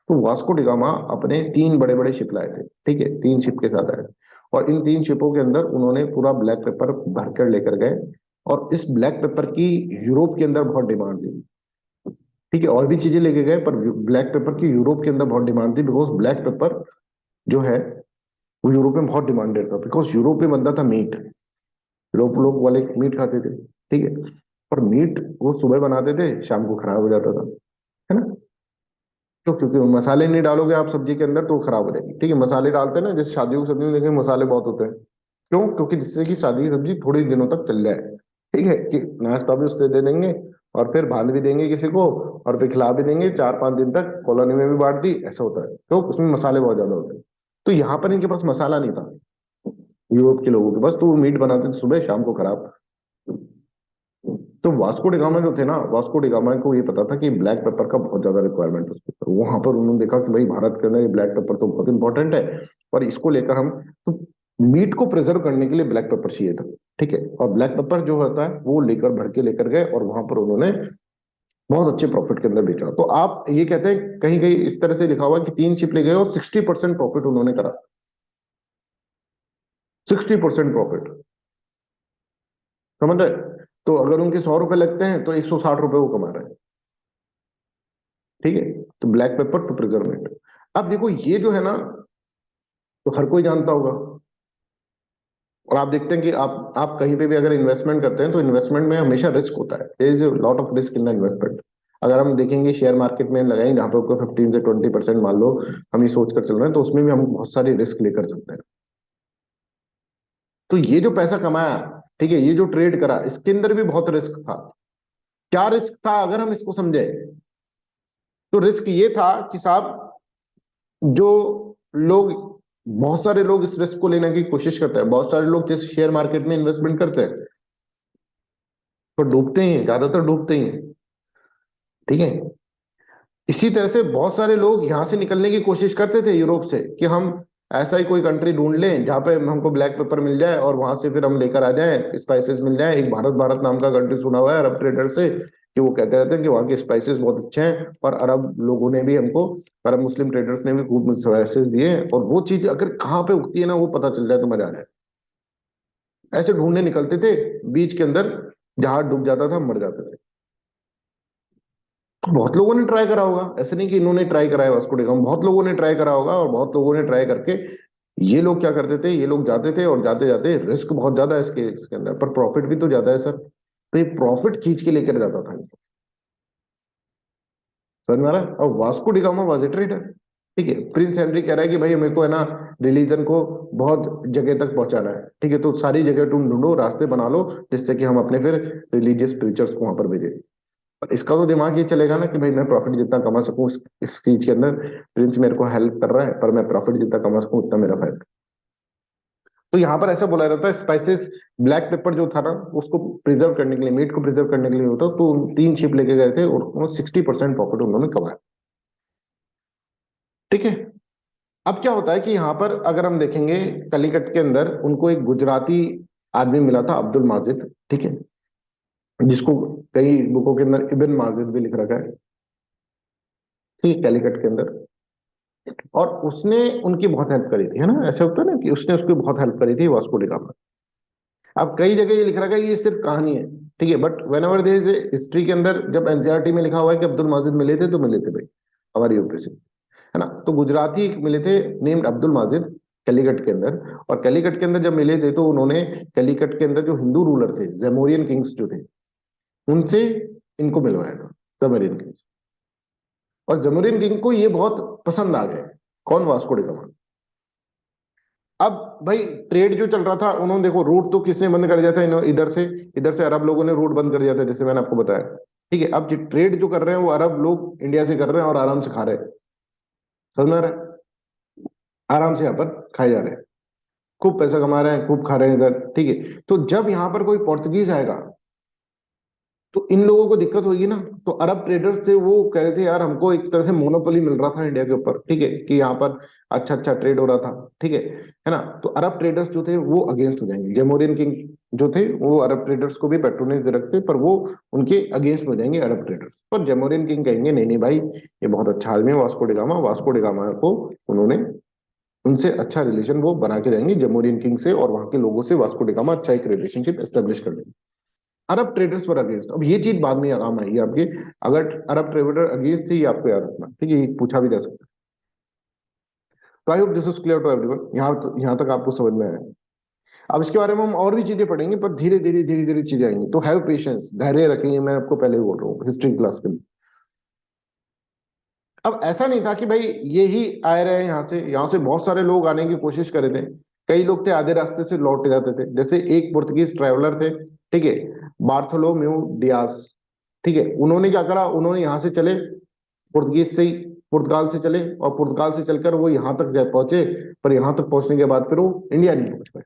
तो वास्को डिगामा अपने तीन बड़े बड़े शिप लाए थे, ठीक है, तीन शिप के साथ आए, और इन तीन शिपों के अंदर उन्होंने पूरा ब्लैक पेपर भर कर लेकर गए, और इस ब्लैक पेपर की यूरोप के अंदर बहुत डिमांड थी। ठीक है, और भी चीजें लेके गए, पर ब्लैक पेपर की यूरोप के अंदर बहुत डिमांड थी, बिकॉज ब्लैक पेपर जो है वो यूरोप में बहुत डिमांडेड था, बिकॉज यूरोप में बनता था मीट, लोग लोग वाले मीट खाते थे, ठीक है। और मीट वो सुबह बनाते थे, शाम को खराब हो जाता था, है ना। तो क्योंकि मसाले नहीं डालोगे आप सब्जी के अंदर तो वो खराब हो जाएगी, ठीक है। मसाले डालते हैं ना, जैसे शादियों की सब्जी में देखें मसाले बहुत होते हैं, क्यों? क्योंकि जिससे कि शादी की सब्जी थोड़ी दिनों तक चल जाए, ठीक है। कि नाश्ता भी उससे दे देंगे और फिर बांध भी देंगे किसी को, और फिर खिला भी देंगे 4-5 दिन तक, कॉलोनी में भी बांट दी, ऐसा होता है। तो उसमें मसाले बहुत ज्यादा होते हैं। तो यहाँ पर इनके पास मसाला नहीं था, यूरोप के लोगों के पास, तो वो मीट बनाते थे सुबह, शाम को खराब। तो वास्को डिगामा जो थे ना, वास्को डिगामा को ये पता था कि ब्लैक पेपर का बहुत ज्यादा रिक्वायरमेंट है उसके ऊपर। वहां पर उन्होंने देखा कि भाई भारत के अंदर ये ब्लैक पेपर तो बहुत इंपॉर्टेंट है, और इसको लेकर हम, तो मीट को प्रिजर्व करने के लिए ब्लैक पेपर चाहिए था, ठीक है। और ब्लैक पेपर जो होता है वो लेकर भर के लेकर गए, और वहां पर उन्होंने बहुत अच्छे प्रॉफिट के अंदर बेचा। तो आप ये कहते हैं कहीं कहीं इस तरह से लिखा हुआ है कि 3 शिप ले गए और 60% प्रॉफिट उन्होंने करा, 60% प्रॉफिट, समझ रहे? तो अगर उनके 100 रुपए लगते हैं तो 160 रुपए वो कमा रहे हैं, ठीक है। तो ब्लैक पेपर टू प्रिजर्व। अब देखो ये जो है ना, तो हर कोई जानता होगा। और आप देखते हैं कि आप कहीं पे भी अगर इन्वेस्टमेंट करते हैं तो इन्वेस्टमेंट में हमेशा रिस्क होता है, there is lot of risk in the investment. अगर हम देखेंगे शेयर मार्केट में लगाएं जहां पे आपको 15 से 20% मान लो, हम ये सोच कर चल रहे हैं, तो उसमें भी हम बहुत सारी रिस्क लेकर चलते हैं। तो ये जो पैसा कमाया, ठीक है, ये जो ट्रेड करा, इसके अंदर भी बहुत रिस्क था। क्या रिस्क था अगर हम इसको समझे? तो रिस्क ये था कि साहब, जो लोग, बहुत सारे लोग इस रिस्क को लेने की कोशिश करते हैं, बहुत सारे लोग जैसे शेयर मार्केट में इन्वेस्टमेंट करते हैं तो डूबते ही हैं, ज्यादातर डूबते ही हैं, ठीक है। इसी तरह से बहुत सारे लोग यहां से निकलने की कोशिश करते थे यूरोप से, कि हम ऐसा ही कोई कंट्री ढूंढ लें जहां पे हमको ब्लैक पेपर मिल जाए और वहां से फिर हम लेकर आ जाएं, स्पाइसेस मिल जाए। एक भारत भारत नाम का कंट्री सुना हुआ है अरब ट्रेडर से, कि वो कहते रहते हैं कि वहाँ के स्पाइसेस बहुत अच्छे हैं, और अरब लोगों ने भी हमको, अरब मुस्लिम ट्रेडर्स ने भी खूब स्पाइसेस दिए, और वो चीज अगर कहाँ पे उगती है ना वो पता चल जाए तो मजा आ जाए। ऐसे ढूंढने निकलते थे बीच के अंदर, जहाज डूब जाता था, मर जाते थे। बहुत लोगों ने ट्राई करा होगा, ऐसे नहीं कि इन्होंने ट्राई करा है वास्को डी गामा, बहुत लोगों ने ट्राई करा होगा, और बहुत लोगों ने ट्राई करके, ये लोग क्या करते थे, ये लोग जाते थे और जाते जाते, रिस्क बहुत ज्यादा है इसके अंदर, पर प्रॉफिट भी तो ज्यादा है सर, तो ये प्रॉफिट खींच के लेकर जाता था इनको। समझ में आ रहा है? और Vasco D gamma was a trader, ठीक है। प्रिंस हेनरी कह रहा है कि भाई मेरे को है ना, रिलीजन को बहुत जगह तक पहुंचाना है, ठीक है, तो सारी जगह तुम ढूंढो, रास्ते बना लो, जिससे कि हम अपने फिर रिलीजियस प्रीचर्स को वहां पर भेजें। पर इसका तो दिमाग ये चलेगा ना कि भाई मैं प्रॉफिट जितना कमा सकूं इस चीज के अंदर, प्रिंस मेरे को हेल्प कर रहा है, पर मैं प्रॉफिट जितना कमा सकूं उतना मेरा फायदा। तो यहाँ पर ऐसा बोला जाता है, स्पाइसेस, ब्लैक पेपर जो था ना, उसको प्रिजर्व करने के लिए, मीट को प्रिजर्व करने के लिए होता, तो 3 शिप लेके गए थे और 60% प्रॉफिट उन्होंने कमाया, ठीक है। अब क्या होता है कि यहाँ पर अगर हम देखेंगे, कलिकट के अंदर उनको एक गुजराती आदमी मिला था, अब्दुल माजिद, ठीक है, जिसको कई बुकों के अंदर इब्न माजिद भी लिख रखा है, ठीक है, कैलिकट के अंदर। और उसने उनकी बहुत हेल्प करी थी, है ना, ऐसे होता है ना कि उसने उसकी बहुत हेल्प करी थी वास्को डी गामा। अब कई जगह ये लिख रखा है कि ये सिर्फ कहानी है, ठीक है, but whenever there is history के अंदर, जब एनसीईआरटी में लिखा हुआ है कि अब्दुल माजिद मिले थे, तो मिले थे भाई हमारे यूपी से, है ना। तो गुजराती मिले थे नेम्ड अब्दुल माजिद, कैलीकट के अंदर। और कैलीकट के अंदर जब मिले थे तो उन्होंने कैलीकट के अंदर जो हिंदू रूलर थे, जेमोरियन किंग्स जो थे, उनसे इनको मिलवाया था, जेमोरियन किंग्स। और जेमोरियन किंग को ये बहुत पसंद आ गए, कौन? Vasco D gamma. अब भाई ट्रेड जो चल रहा था, उन्होंने देखो रूट तो किसने बंद कर दिया था, इधर से अरब लोगों ने रूट बंद कर दिया था, जैसे मैंने आपको बताया, ठीक है। अब जो ट्रेड जो कर रहे हैं वो अरब लोग इंडिया से कर रहे हैं और आराम से खा रहे हैं, समझ में आ रहा है? आराम से यहाँ पर खाए जा रहे हैं, खूब पैसा कमा रहे हैं, खूब खा रहे हैं इधर, ठीक है। तो जब यहाँ पर कोई पोर्तुगीज आएगा तो इन लोगों को दिक्कत होगी ना। तो अरब ट्रेडर्स थे, वो कह रहे थे यार हमको एक तरह से मोनोपोली मिल रहा था इंडिया के ऊपर, ठीक है, कि यहाँ पर अच्छा अच्छा ट्रेड हो रहा था, ठीक है ना। तो अरब ट्रेडर्स जो थे वो अगेंस्ट हो जाएंगे, जेमोरियन किंग जो थे वो अरब ट्रेडर्स को भी पेट्रोनेज दे रखते, पर वो उनके अगेंस्ट हो जाएंगे अरब ट्रेडर्स। पर जेमोरियन किंग कहेंगे नहीं नहीं भाई, ये बहुत अच्छा आदमी है वास्को डिगामा, वास्को डिगामा को उन्होंने, उनसे अच्छा रिलेशन वो बना के जाएंगे जेमोरियन किंग से, और वहां के लोगों से वास्को डिगामा अच्छा एक रिलेशनशिप एस्टेब्लिश कर लेंगे। अरब ट्रेडर्स पर अगेंस्ट, अब ये चीज बाद में काम आएगी आपके, अगर अरब ट्रेडर अगेंस्ट से ही आपको याद रखना, ठीक है, ये पूछा भी जा सकता है। तो I hope this is clear to everyone, यहाँ तक आपको समझ में आया। अब इसके बारे में हम और भी चीजें पढ़ेंगे, पर धीरे धीरे धीरे धीरे चीजें आएंगी, तो हैव पेशेंस, धैर्य रखेंगे, मैं आपको पहले भी बोल रहा हूँ हिस्ट्री क्लास के लिए। अब ऐसा नहीं था कि भाई ये ही आ रहे हैं यहाँ से बहुत सारे लोग आने की कोशिश कर रहे थे। कई लोग थे आधे रास्ते से लौट जाते थे, जैसे एक पुर्तगीज ट्रैवलर थे, ठीक है, बार्थोलोम्यू डियास, ठीक है, उन्होंने क्या करा, उन्होंने यहाँ से चले, पुर्तगीज से ही, पुर्तगाल से चले, और पुर्तगाल से चलकर वो यहाँ तक पहुंचे, पर यहाँ तक पहुंचने के बाद फिर वो इंडिया नहीं पहुंच पाए,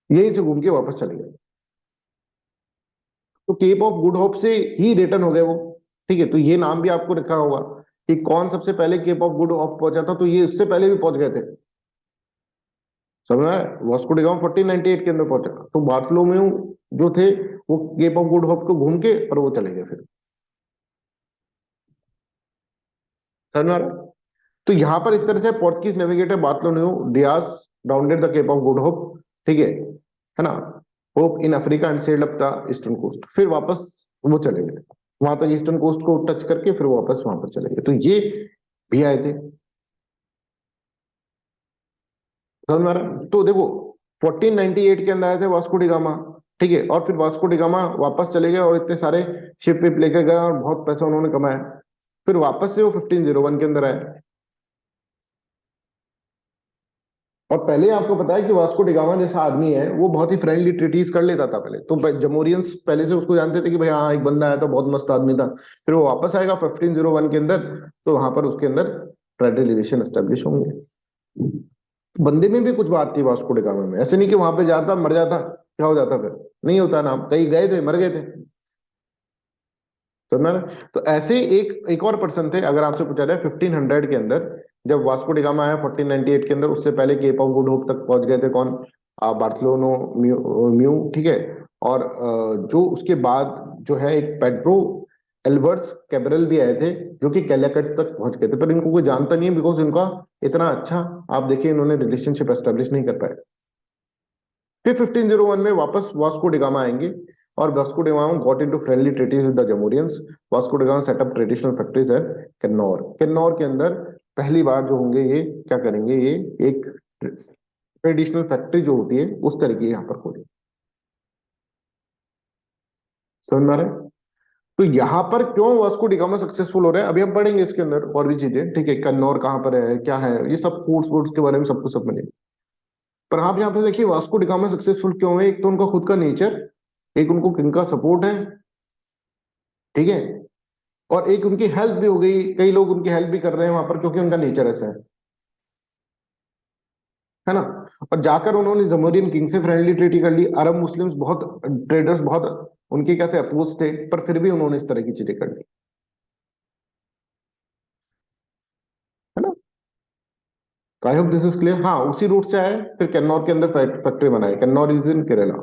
यहीं से घूम के वापस चले गए। तो केप ऑफ गुड होप से ही रिटर्न हो गए वो, ठीक है। तो ये नाम भी आपको रखा होगा कि कौन सबसे पहले केप ऑफ गुड होप पहुंचा था, तो ये उससे पहले भी पहुंच गए थे, समझ रहा है, वास्को डी गामा 1498 के अंदर पहुंचा, तो बार्थलोमेव जो थे वो केप ऑफ गुड होप को घूम के और वो चले गए फिर, समझ में आ रहा है? तो यहां पर इस तरह से Portuguese navigator Bartholomew Dias rounded the Cape of Good Hope, ठीक है ना, Hope in Africa and sailed up the eastern coast, फिर वापस वो चले गए वहां तक, ईस्टर्न कोस्ट को टच करके फिर वापस वहां पर चले गए, तो ये भी आए थे, समझ में आ रहा है? तो देखो 1498 के अंदर आए थे वास्को डी गामा, ठीक है, और फिर वास्को डी गामा वापस चले गए और इतने सारे शिप विप लेकर गए और बहुत पैसा उन्होंने कमाया, फिर वापस से वो 1501 के अंदर आए। और पहले आपको पता है कि वास्को डिगामा जैसा आदमी है वो बहुत ही फ्रेंडली ट्रीटीज कर लेता था पहले, तो जमोरियंस पहले से उसको जानते थे कि भाई हाँ एक बंदा आया था बहुत मस्त आदमी था, फिर वो वापस आएगा 1501 के अंदर, तो वहां पर उसके अंदर ट्रेड रिलेशन एस्टेब्लिश होंगे। बंदे में भी कुछ बात थी वास्को डिगामा में, ऐसे नहीं कि वहां पे जाता मर जाता, क्या हो जाता फिर, नहीं होता नाम, कहीं गए थे मर गए थे, समझ में? तो ऐसे एक एक और पर्सन थे, अगर आपसे पूछा जाए 1500 के अंदर जब वास्को डिगामा आया 1498 के अंदर, उससे पहले केप ऑफ गुड होप तक पहुंच गए थे कौन, बार्थलोनो म्यू, ठीक है, और जो उसके बाद जो है एक पेड्रो एल्बर्ट्स कैब्रल भी आए थे, जो कि कैलिकट तक पहुंच गए थे, पर इनको कोई जानता नहीं है बिकॉज इनका इतना अच्छा, आप देखिए इन्होंने रिलेशनशिप एस्टेब्लिश नहीं कर पाए। फिर 1501 में वापस वास्को डिगामा आएंगे, और Vasco da Gama got into friendly treaties with the Zamorins. Vasco da Gama set up traditional factories at Cannanore, Cannanore के अंदर पहली बार जो होंगे ये क्या करेंगे, ये एक ट्रेडिशनल फैक्ट्री जो होती है उस तरीके यहाँ पर खोलेंगे, समझ में आ रहा है? तो यहाँ पर क्यों वास्को डिगामा सक्सेसफुल हो रहे हैं, अभी हम पढ़ेंगे इसके अंदर और भी चीजें, ठीक है, कन्नौर कहाँ पर है, क्या है, ये सब फूड्स वूड्स के बारे में सब कुछ सब मिलेगा। पर आप यहाँ पे देखिए वास्को डिगामा सक्सेसफुल क्यों है, एक तो उनका खुद का नेचर, एक उनको किनका सपोर्ट है, ठीक है, और एक उनकी हेल्प भी हो गई, कई लोग उनकी हेल्प भी कर रहे हैं वहां पर क्योंकि उनका नेचर ऐसा है ना। और जाकर उन्होंने जमोरियन किंग से फ्रेंडली ट्रीटी कर ली, अरब मुस्लिम्स बहुत, ट्रेडर्स बहुत उनके क्या थे, अपोज थे, पर फिर भी उन्होंने इस तरह की चीजें कर ली, है ना। तो I hope this is clear, हाँ उसी रूट से आए, फिर कन्नौर के अंदर फैक्ट्री बनाई, कन्नौर इज इन केरला,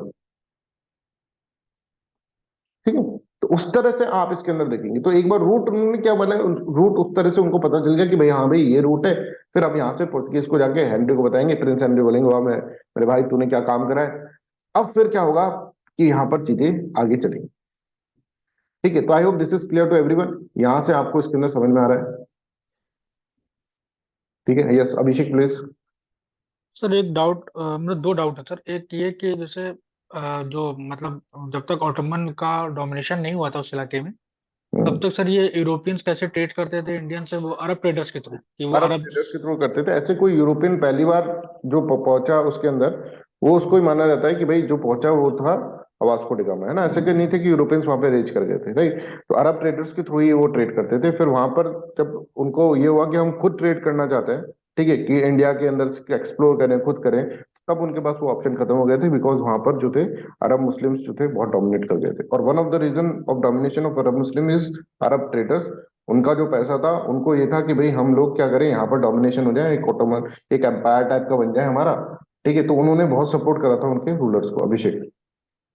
ठीक है। तो उस तरह से आप इसके अंदर देखेंगे, तो एक बार रूट उन्होंने क्या बोला, रूट उस तरह से उनको पता चल गया कि भाई हाँ भाई ये रूट है, फिर अब यहाँ से पुर्तगीज को जाके हेनरी को बताएंगे, प्रिंस हेनरी बोलेंगे वाह मैं, मेरे भाई तूने क्या काम करा है। अब फिर क्या होगा कि यहाँ पर चीजें आगे चलेंगी, ठीक है। तो I hope this is clear to everyone, यहाँ से आपको इसके अंदर समझ में आ रहा है, ठीक है। Yes Abhishek please. सर एक डाउट, मतलब दो डाउट है सर। एक ये कि जैसे जो मतलब जब तक ऑटोमन का डोमिनेशन नहीं हुआ था उस इलाके में, तब तक सर ये यूरोपियंस कैसे ट्रेड करते थे इंडियन से, वो अरब ट्रेडर्स के थ्रू, कि वो अरब अरब। ट्रेडर्स के थ्रू करते थे, ऐसे कोई यूरोपियन पहली बार जो पहुंचा उसके अंदर, वो उसको ही माना जाता है कि भाई जो पहुंचा वो था वास्को डी गामा, है ना, ऐसे कि नहीं थे कि यूरोपियंस वहां पे रेज कर गए थे, राइट। तो अरब ट्रेडर्स के थ्रू ही वो ट्रेड करते थे, फिर वहां पर जब उनको ये हुआ कि हम खुद ट्रेड करना चाहते हैं, ठीक है, कि इंडिया के अंदर एक्सप्लोर करें, खुद करें, तब उनके पास वो ऑप्शन खत्म हो गए थे, बिकॉज वहां पर जो थे अरब मुस्लिम्स जो थे बहुत डोमिनेट कर गए थे, और one of the reason of domination of Arab Muslim is Arab traders. उनका जो पैसा था उनको ये था कि भाई हम लोग क्या करें, यहाँ पर डोमिनेशन हो जाए, एक ऑटोमन एक एम्पायर टाइप का बन जाए हमारा, ठीक है। तो उन्होंने बहुत सपोर्ट करा था उनके रूलर्स को, अभिषेक।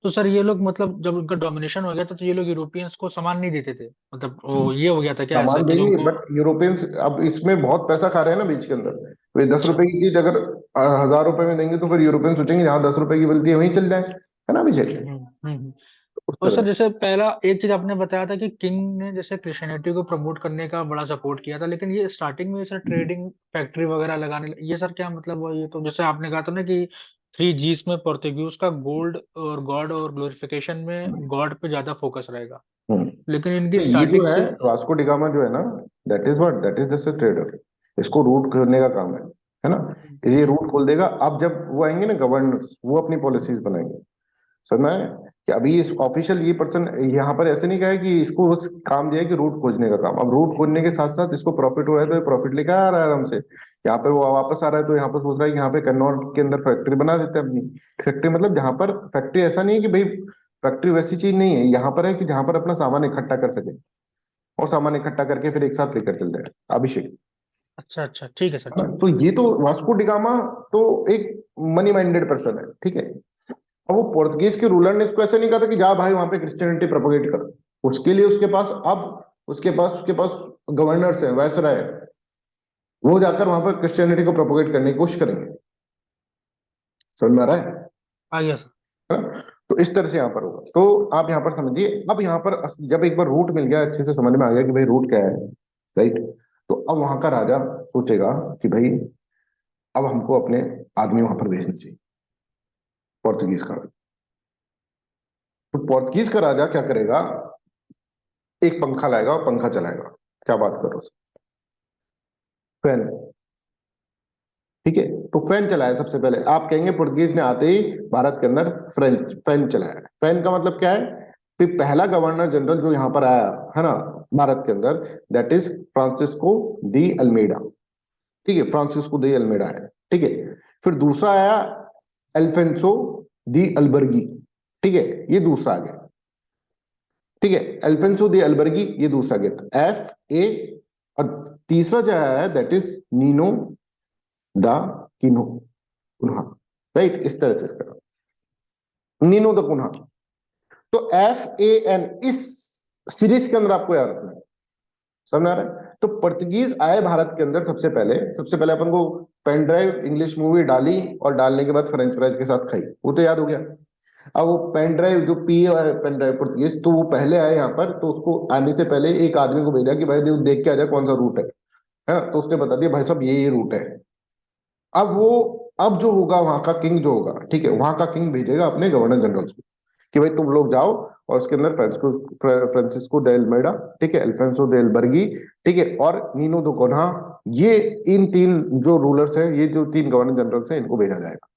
तो सर ये लोग मतलब जब उनका डोमिनेशन हो गया था तो ये लोग यूरोपियंस को सामान नहीं देते थे, मतलब वो ये हो गया था क्या ऐसा सामान कि जो देंगे, उनको। बट यूरोपियंस अब इसमें बहुत पैसा खा रहे हैं ना बीच के अंदर, वे दस अच्छा। रुपए की चीज अगर 1000 रुपए में देंगे तो फिर यूरोपियन सोचेंगे जहाँ 10 रुपए की मिलती है वहीं चल जाए, है ना अभिषेक, हम्म। उस और तरह। सर जैसे पहला एक चीज आपने बताया था कि किंग ने जैसे क्रिश्चियनिटी को प्रमोट करने का बड़ा सपोर्ट किया था, लेकिन ये स्टार्टिंग में सर ट्रेडिंग फैक्ट्री वगैरह लगाने ये सर क्या मतलब, वो ये तो जैसे आपने कहा था ना कि 3 Gs में पोर्तुगीज का गोल्ड और गॉड और ग्लोरिफिकेशन में गॉड पे ज्यादा फोकस रहेगा, हम्म। लेकिन तो इनकी ये जो स्टार्टिंग है से। वास्को डिगामा जो है ना, that is just a trader. इसको रूट खोलने का काम है ना। ये रूट खोल देगा। अब जब वो आएंगे ना गवर्नर्स, वो अपनी पॉलिसीज बनाएंगे। समझ में आया कि अभी इस ऑफिशियल ये पर्सन यहाँ पर ऐसे नहीं कहा है कि इसको बस काम दिया है कि रूट खोजने का काम। अब रूट खोजने के साथ साथ इसको प्रॉफिट हो रहा है तो ये प्रॉफिट लेकर आ रहा है आराम से। यहाँ पर वो वापस आ रहा है तो यहाँ पर सोच रहा है कि यहाँ पे कन्नौज के अंदर फैक्ट्री बना देते हैं अपनी। फैक्ट्री मतलब जहाँ पर फैक्ट्री ऐसा नहीं है कि भाई फैक्ट्री वैसी चीज नहीं है, यहाँ पर है कि जहाँ पर अपना सामान इकट्ठा कर सके और सामान इकट्ठा करके फिर एक साथ लेकर चल जाए। अभिषेक, अच्छा अच्छा, ठीक है सर, है ठीक ना? है तो सर। ये तो वास्को डिगामा तो एक मनी माइंडेड पर्सन है, ठीक है। अब वो पोर्तुगीज के रूलर ने इसको ऐसे नहीं कहा था कि जा भाई वहां पे क्रिश्चियनिटी प्रोपोगेट कर। उसके लिए उसके पास गवर्नर्स है, वायसराय है। वो जाकर वहां पर क्रिश्चियनिटी को प्रोपोगेट करने की कोशिश करेंगे। समझ में आ रहा है? आ गया सर। है ना? तो इस तरह से यहाँ पर होगा। तो आप यहाँ पर समझिए। अब यहाँ पर जब एक बार रूट मिल गया, अच्छे से समझ में आ गया कि भाई रूट क्या है, राइट। तो अब वहां का राजा सोचेगा कि भाई अब हमको अपने आदमी वहां पर भेजने चाहिए, पोर्तुगीज का। तो पोर्तुगीज का राजा क्या करेगा, एक पंखा लाएगा और पंखा चलाएगा। क्या बात कर रहे हो? फैन। ठीक है। तो फैन चलाया सबसे पहले। आप कहेंगे पुर्तगीज ने आते ही भारत के अंदर फ्रेंच फैन चलाया। फैन का मतलब क्या है? फिर पहला गवर्नर जनरल जो यहां पर आया है ना भारत के अंदर, that is Francisco de Almeida. ठीक है, फ्रांसिस्को दी अल्मेडा है। ठीक है। फिर दूसरा आया एल्फेंसो दी अल्बर्गी। ठीक है, ये दूसरा आ गया। ठीक है, एल्फेंसो दी अल्बर्गी, ये दूसरा गया FA। और तीसरा जो है दैट इज नीनो दा किनो कुन्हा। राइट, इस तरह से इसका नीनो द कुन्हा। तो FAN इस सीरीज के अंदर आपको याद रखना है। समझ आ रहा है? तो पुर्तगीज आए भारत के अंदर सबसे पहले अपन को पेन ड्राइव इंग्लिश मूवी डाली और डालने के बाद फ्रेंच फ्राइज के साथ खाई, वो तो याद हो गया। अब वो पेन ड्राइव जो पी है, पेन ड्राइव पुर्तगीज, तो वो पहले आए यहाँ पर, तो उसको आने से पहले एक आदमी को भेजा कि भाई देख के आ जाए कौन सा रूट है ना। तो उसने बता दिया भाई साहब ये रूट है। अब वो अब जो होगा वहां का किंग जो होगा, ठीक है, वहां का किंग भेजेगा अपने गवर्नर जनरल्स को कि भाई तुम लोग जाओ और उसके अंदर फ्रांसिस्को दे अल्मेडा, ठीक है, अल्फोंसो दे अल्बर्गी, ठीक है, और नीनो दो कोन्हा, ये इन तीन जो रूलर्स हैं, ये जो तीन गवर्नर जनरल्स हैं, इनको भेजा जाएगा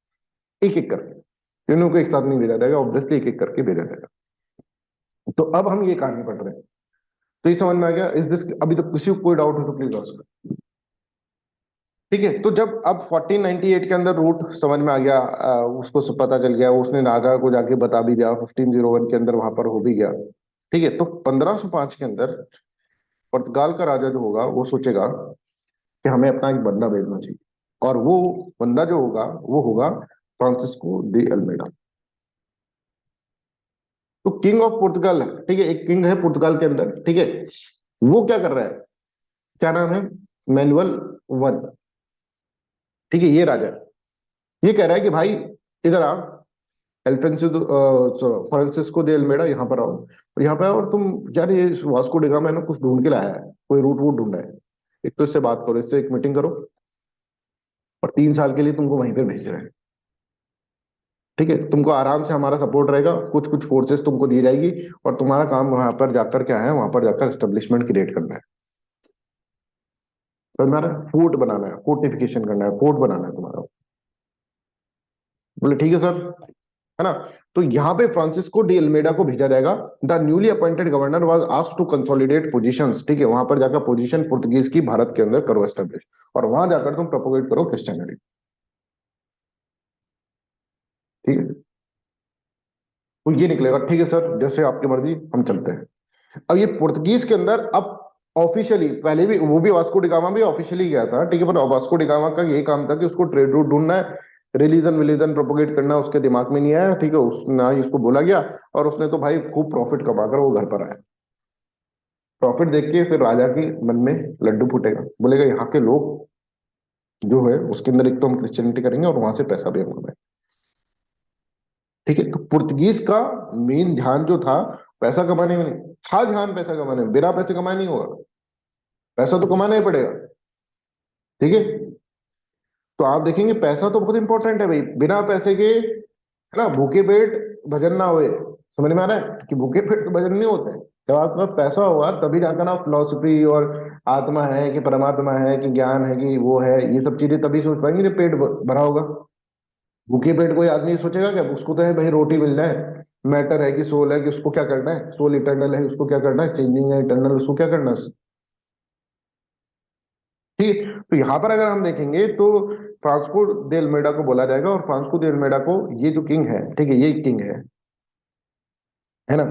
एक एक करके। तीनों को एक साथ नहीं भेजा जाएगा, ऑब्वियसली एक एक करके भेजा जाएगा। तो अब हम ये कहानी पढ़ रहे हैं। तो ये समझ में आ गया? इस दिस अभी तक किसी को कोई डाउट हो तो प्लीज आस्क। ठीक है। तो जब अब 1498 के अंदर रूट समझ में आ गया, उसको सब पता चल गया, उसने नागा को जाके बता भी दिया, 1501 के अंदर वहां पर हो भी गया। ठीक है। तो 1505 के अंदर पुर्तगाल का राजा जो होगा वो सोचेगा कि हमें अपना एक बंदा भेजना चाहिए। और वो बंदा जो होगा वो होगा फ्रांसिस्को डी अल्मेडा। तो किंग ऑफ पुर्तगाल है, ठीक है, एक किंग है पुर्तगाल के अंदर, ठीक है। वो क्या कर रहा है, क्या नाम है, मैनुअल वन। ठीक है, ये राजा है। ये कह रहा है कि भाई इधर आ, एल्फेंसो फ्रांसिस्को दे अल्मेडा, यहाँ पर आओ और यहाँ पे आओ। और तुम यार ये वास्को डी गामा है ना, कुछ ढूंढ के लाया है, कोई रूट वूट ढूंढा है। एक तो इससे बात करो, इससे एक मीटिंग करो, और 3 साल के लिए तुमको वहीं पे भेज रहे हैं। ठीक है, तुमको आराम से हमारा सपोर्ट रहेगा, कुछ कुछ फोर्सेस तुमको दी जाएगी, और तुम्हारा काम वहां पर जाकर क्या है, वहां पर जाकर एस्टेब्लिशमेंट क्रिएट करना है। समझ में आ रहा है? फोर्ट बनाना है, फोर्टिफिकेशन करना है, फोर्ट बनाना है तुम्हारा। बोले ठीक है सर, है ना। तो यहाँ पे फ्रांसिस्को डी अल्मेडा को भेजा जाएगा। The newly appointed governor was asked to consolidate positions. ठीक है, वहां पर जाकर पोजीशन पुर्तगीज की भारत के अंदर करो एस्टेब्लिश, और वहां जाकर तुम प्रोपोगेट करो क्रिश्चियनिटी। ठीक है। तो ये निकलेगा, ठीक है सर, जैसे आपकी मर्जी, हम चलते हैं। अब ये पुर्तगीज के अंदर अब ऑफिशियली, पहले भी वो भी वास्को डिगामा भी ऑफिशियली गया था, ठीक है, पर वास्को डिगामा का यही काम था कि उसको ट्रेड रूट ढूंढना है, रिलीजन विलीजन प्रोपोगेट करना उसके दिमाग में नहीं आया। ठीक है, उस ना ही उसको बोला गया, और उसने तो भाई खूब प्रॉफिट कमाकर वो घर पर आया। प्रॉफिट देख के फिर राजा के मन में लड्डू फूटेगा, बोलेगा यहाँ के लोग जो है उसके अंदर एक तो हम क्रिश्चियनिटी करेंगे और वहां से पैसा भी हम कमाएंगे। ठीक है। तो पुर्तगीज का मेन ध्यान जो था पैसा कमाने में नहीं था, ध्यान पैसा कमाने में। बिना पैसे कमाए नहीं होगा, पैसा तो कमाना ही पड़ेगा। ठीक है। तो आप देखेंगे पैसा तो बहुत इंपॉर्टेंट है भाई, बिना पैसे के है ना भूखे पेट भजन ना होए। समझ में आ रहा है कि भूखे पेट तो भजन नहीं होते हैं। जब आपके पास पैसा होगा तभी जाकर ना फिलोसफी और आत्मा है कि परमात्मा है कि ज्ञान है कि वो है, ये सब चीजें तभी सोच पाएंगे जब पेट भरा होगा। भूखे पेट कोई आदमी सोचेगा क्या? उसको तो है भाई रोटी मिल जाए, मैटर है कि सोल है कि उसको क्या करना है, सोल इटर्नल है उसको क्या करना है, चेंजिंग है इटर्नल उसको क्या करना है। ठीक है, तो यहाँ पर अगर हम देखेंगे तो फ्रांसिस्को दे अल्मेडा को बोला जाएगा, और फ्रांसिस्को दे अल्मेडा को ये जो किंग है, ठीक है, ये किंग है ना,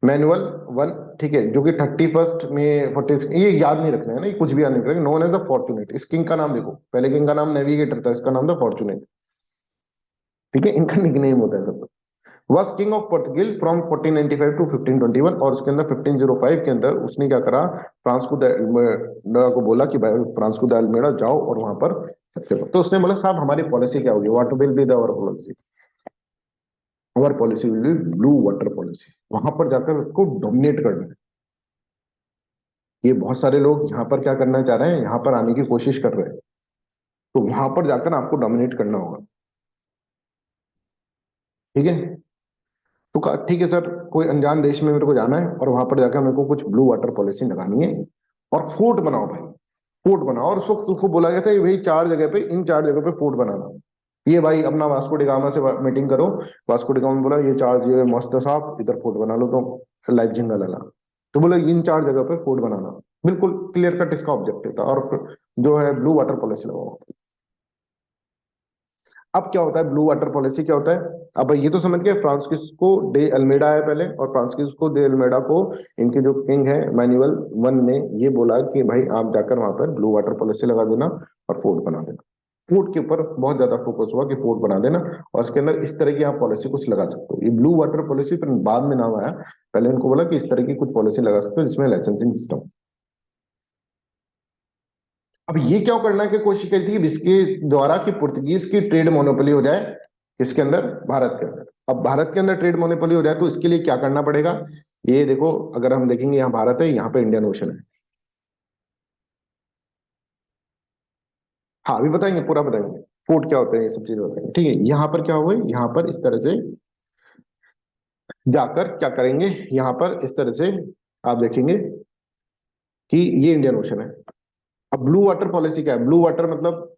मैनुअल वन, ठीक है, जो कि 31 में 40, ये याद नहीं रखना है ना, ये कुछ भी याद नहीं रखना, नोन एज द फॉर्चुनेट। इस किंग का नाम देखो, पहले किंग का नाम नेविगेटर था, इसका नाम था फॉर्चुनेट। ठीक है, इनका निकनेम होता है सब। Was king of Portugal from 1495 to 1521, और उसके अंदर 1505 के अंदर उसने क्या करा, फ्रांसिस्को दे अल्मेडा को बोला कि भाई फ्रांसिस्को दे अल्मेडा जाओ और वहां पर सत्य करो। तो उसने बोला साहब हमारी पॉलिसी क्या होगी, what will be the our policy, our policy will be blue water policy. वहां पर जाकर उसको डोमिनेट करना है। ये बहुत सारे लोग यहाँ पर क्या करना चाह रहे हैं, यहाँ पर आने की कोशिश कर रहे हैं, तो वहां पर जाकर आपको डोमिनेट करना होगा। ठीक है, तो कहा ठीक है सर, कोई अनजान देश में मेरे को जाना है और वहां पर जाकर मेरे को कुछ ब्लू वाटर पॉलिसी लगानी है, और फोर्ट बनाओ भाई, फोर्ट बनाओ। और उस वक्त उसको बोला गया था ये भाई 4 जगह पे, इन 4 जगह पे फोर्ट बनाना। ये भाई अपना वास्को डिगामा से मीटिंग करो। वास्को डिगामा ने बोला ये 4 जगह मस्त है साहब, इधर फोर्ट बना लो, तो लाइफ झिंगा लगा। तो बोले इन 4 जगह पे फोर्ट बनाना, बिल्कुल क्लियर कट इसका ऑब्जेक्टिव था, और जो है ब्लू वाटर पॉलिसी लगाओ। अब क्या होता है ब्लू वाटर पॉलिसी क्या होता है? अब ये तो समझ गए फ्रांसिस्को डे अल्मेडा है पहले, और फ्रांसिस्को डे अल्मेडा को इनके जो किंग है मैनुअल वन ने ये बोला कि भाई आप जाकर वहां पर ब्लू वाटर पॉलिसी लगा देना और फोर्ट बना देना। फोर्ट के ऊपर बहुत ज्यादा फोकस हुआ कि फोर्ट बना देना, और इसके अंदर इस तरह की आप पॉलिसी कुछ लगा सकते हो। ये ब्लू वाटर पॉलिसी फिर बाद में नाम आया, पहले उनको बोला कि इस तरह की कुछ पॉलिसी लगा सकते हो जिसमें लाइसेंसिंग सिस्टम। अब ये क्या करना की कोशिश करी थी कि जिसके द्वारा कि पुर्तगीज की ट्रेड मोनोपोली हो जाए, किसके अंदर, भारत के अंदर। अब भारत के अंदर ट्रेड मोनोपोली हो जाए तो इसके लिए क्या करना पड़ेगा, ये देखो अगर हम देखेंगे यहाँ भारत है, यहाँ पे इंडियन ओशन है। हाँ अभी बताएंगे, पूरा बताएंगे, पोर्ट क्या होते हैं ये सब चीजें बताएंगे। ठीक है, यहाँ पर क्या हुआ, यहाँ पर इस तरह से जाकर क्या करेंगे, यहाँ पर इस तरह से आप देखेंगे कि ये इंडियन ओशन है। अब ब्लू वाटर पॉलिसी क्या है, ब्लू वाटर मतलब,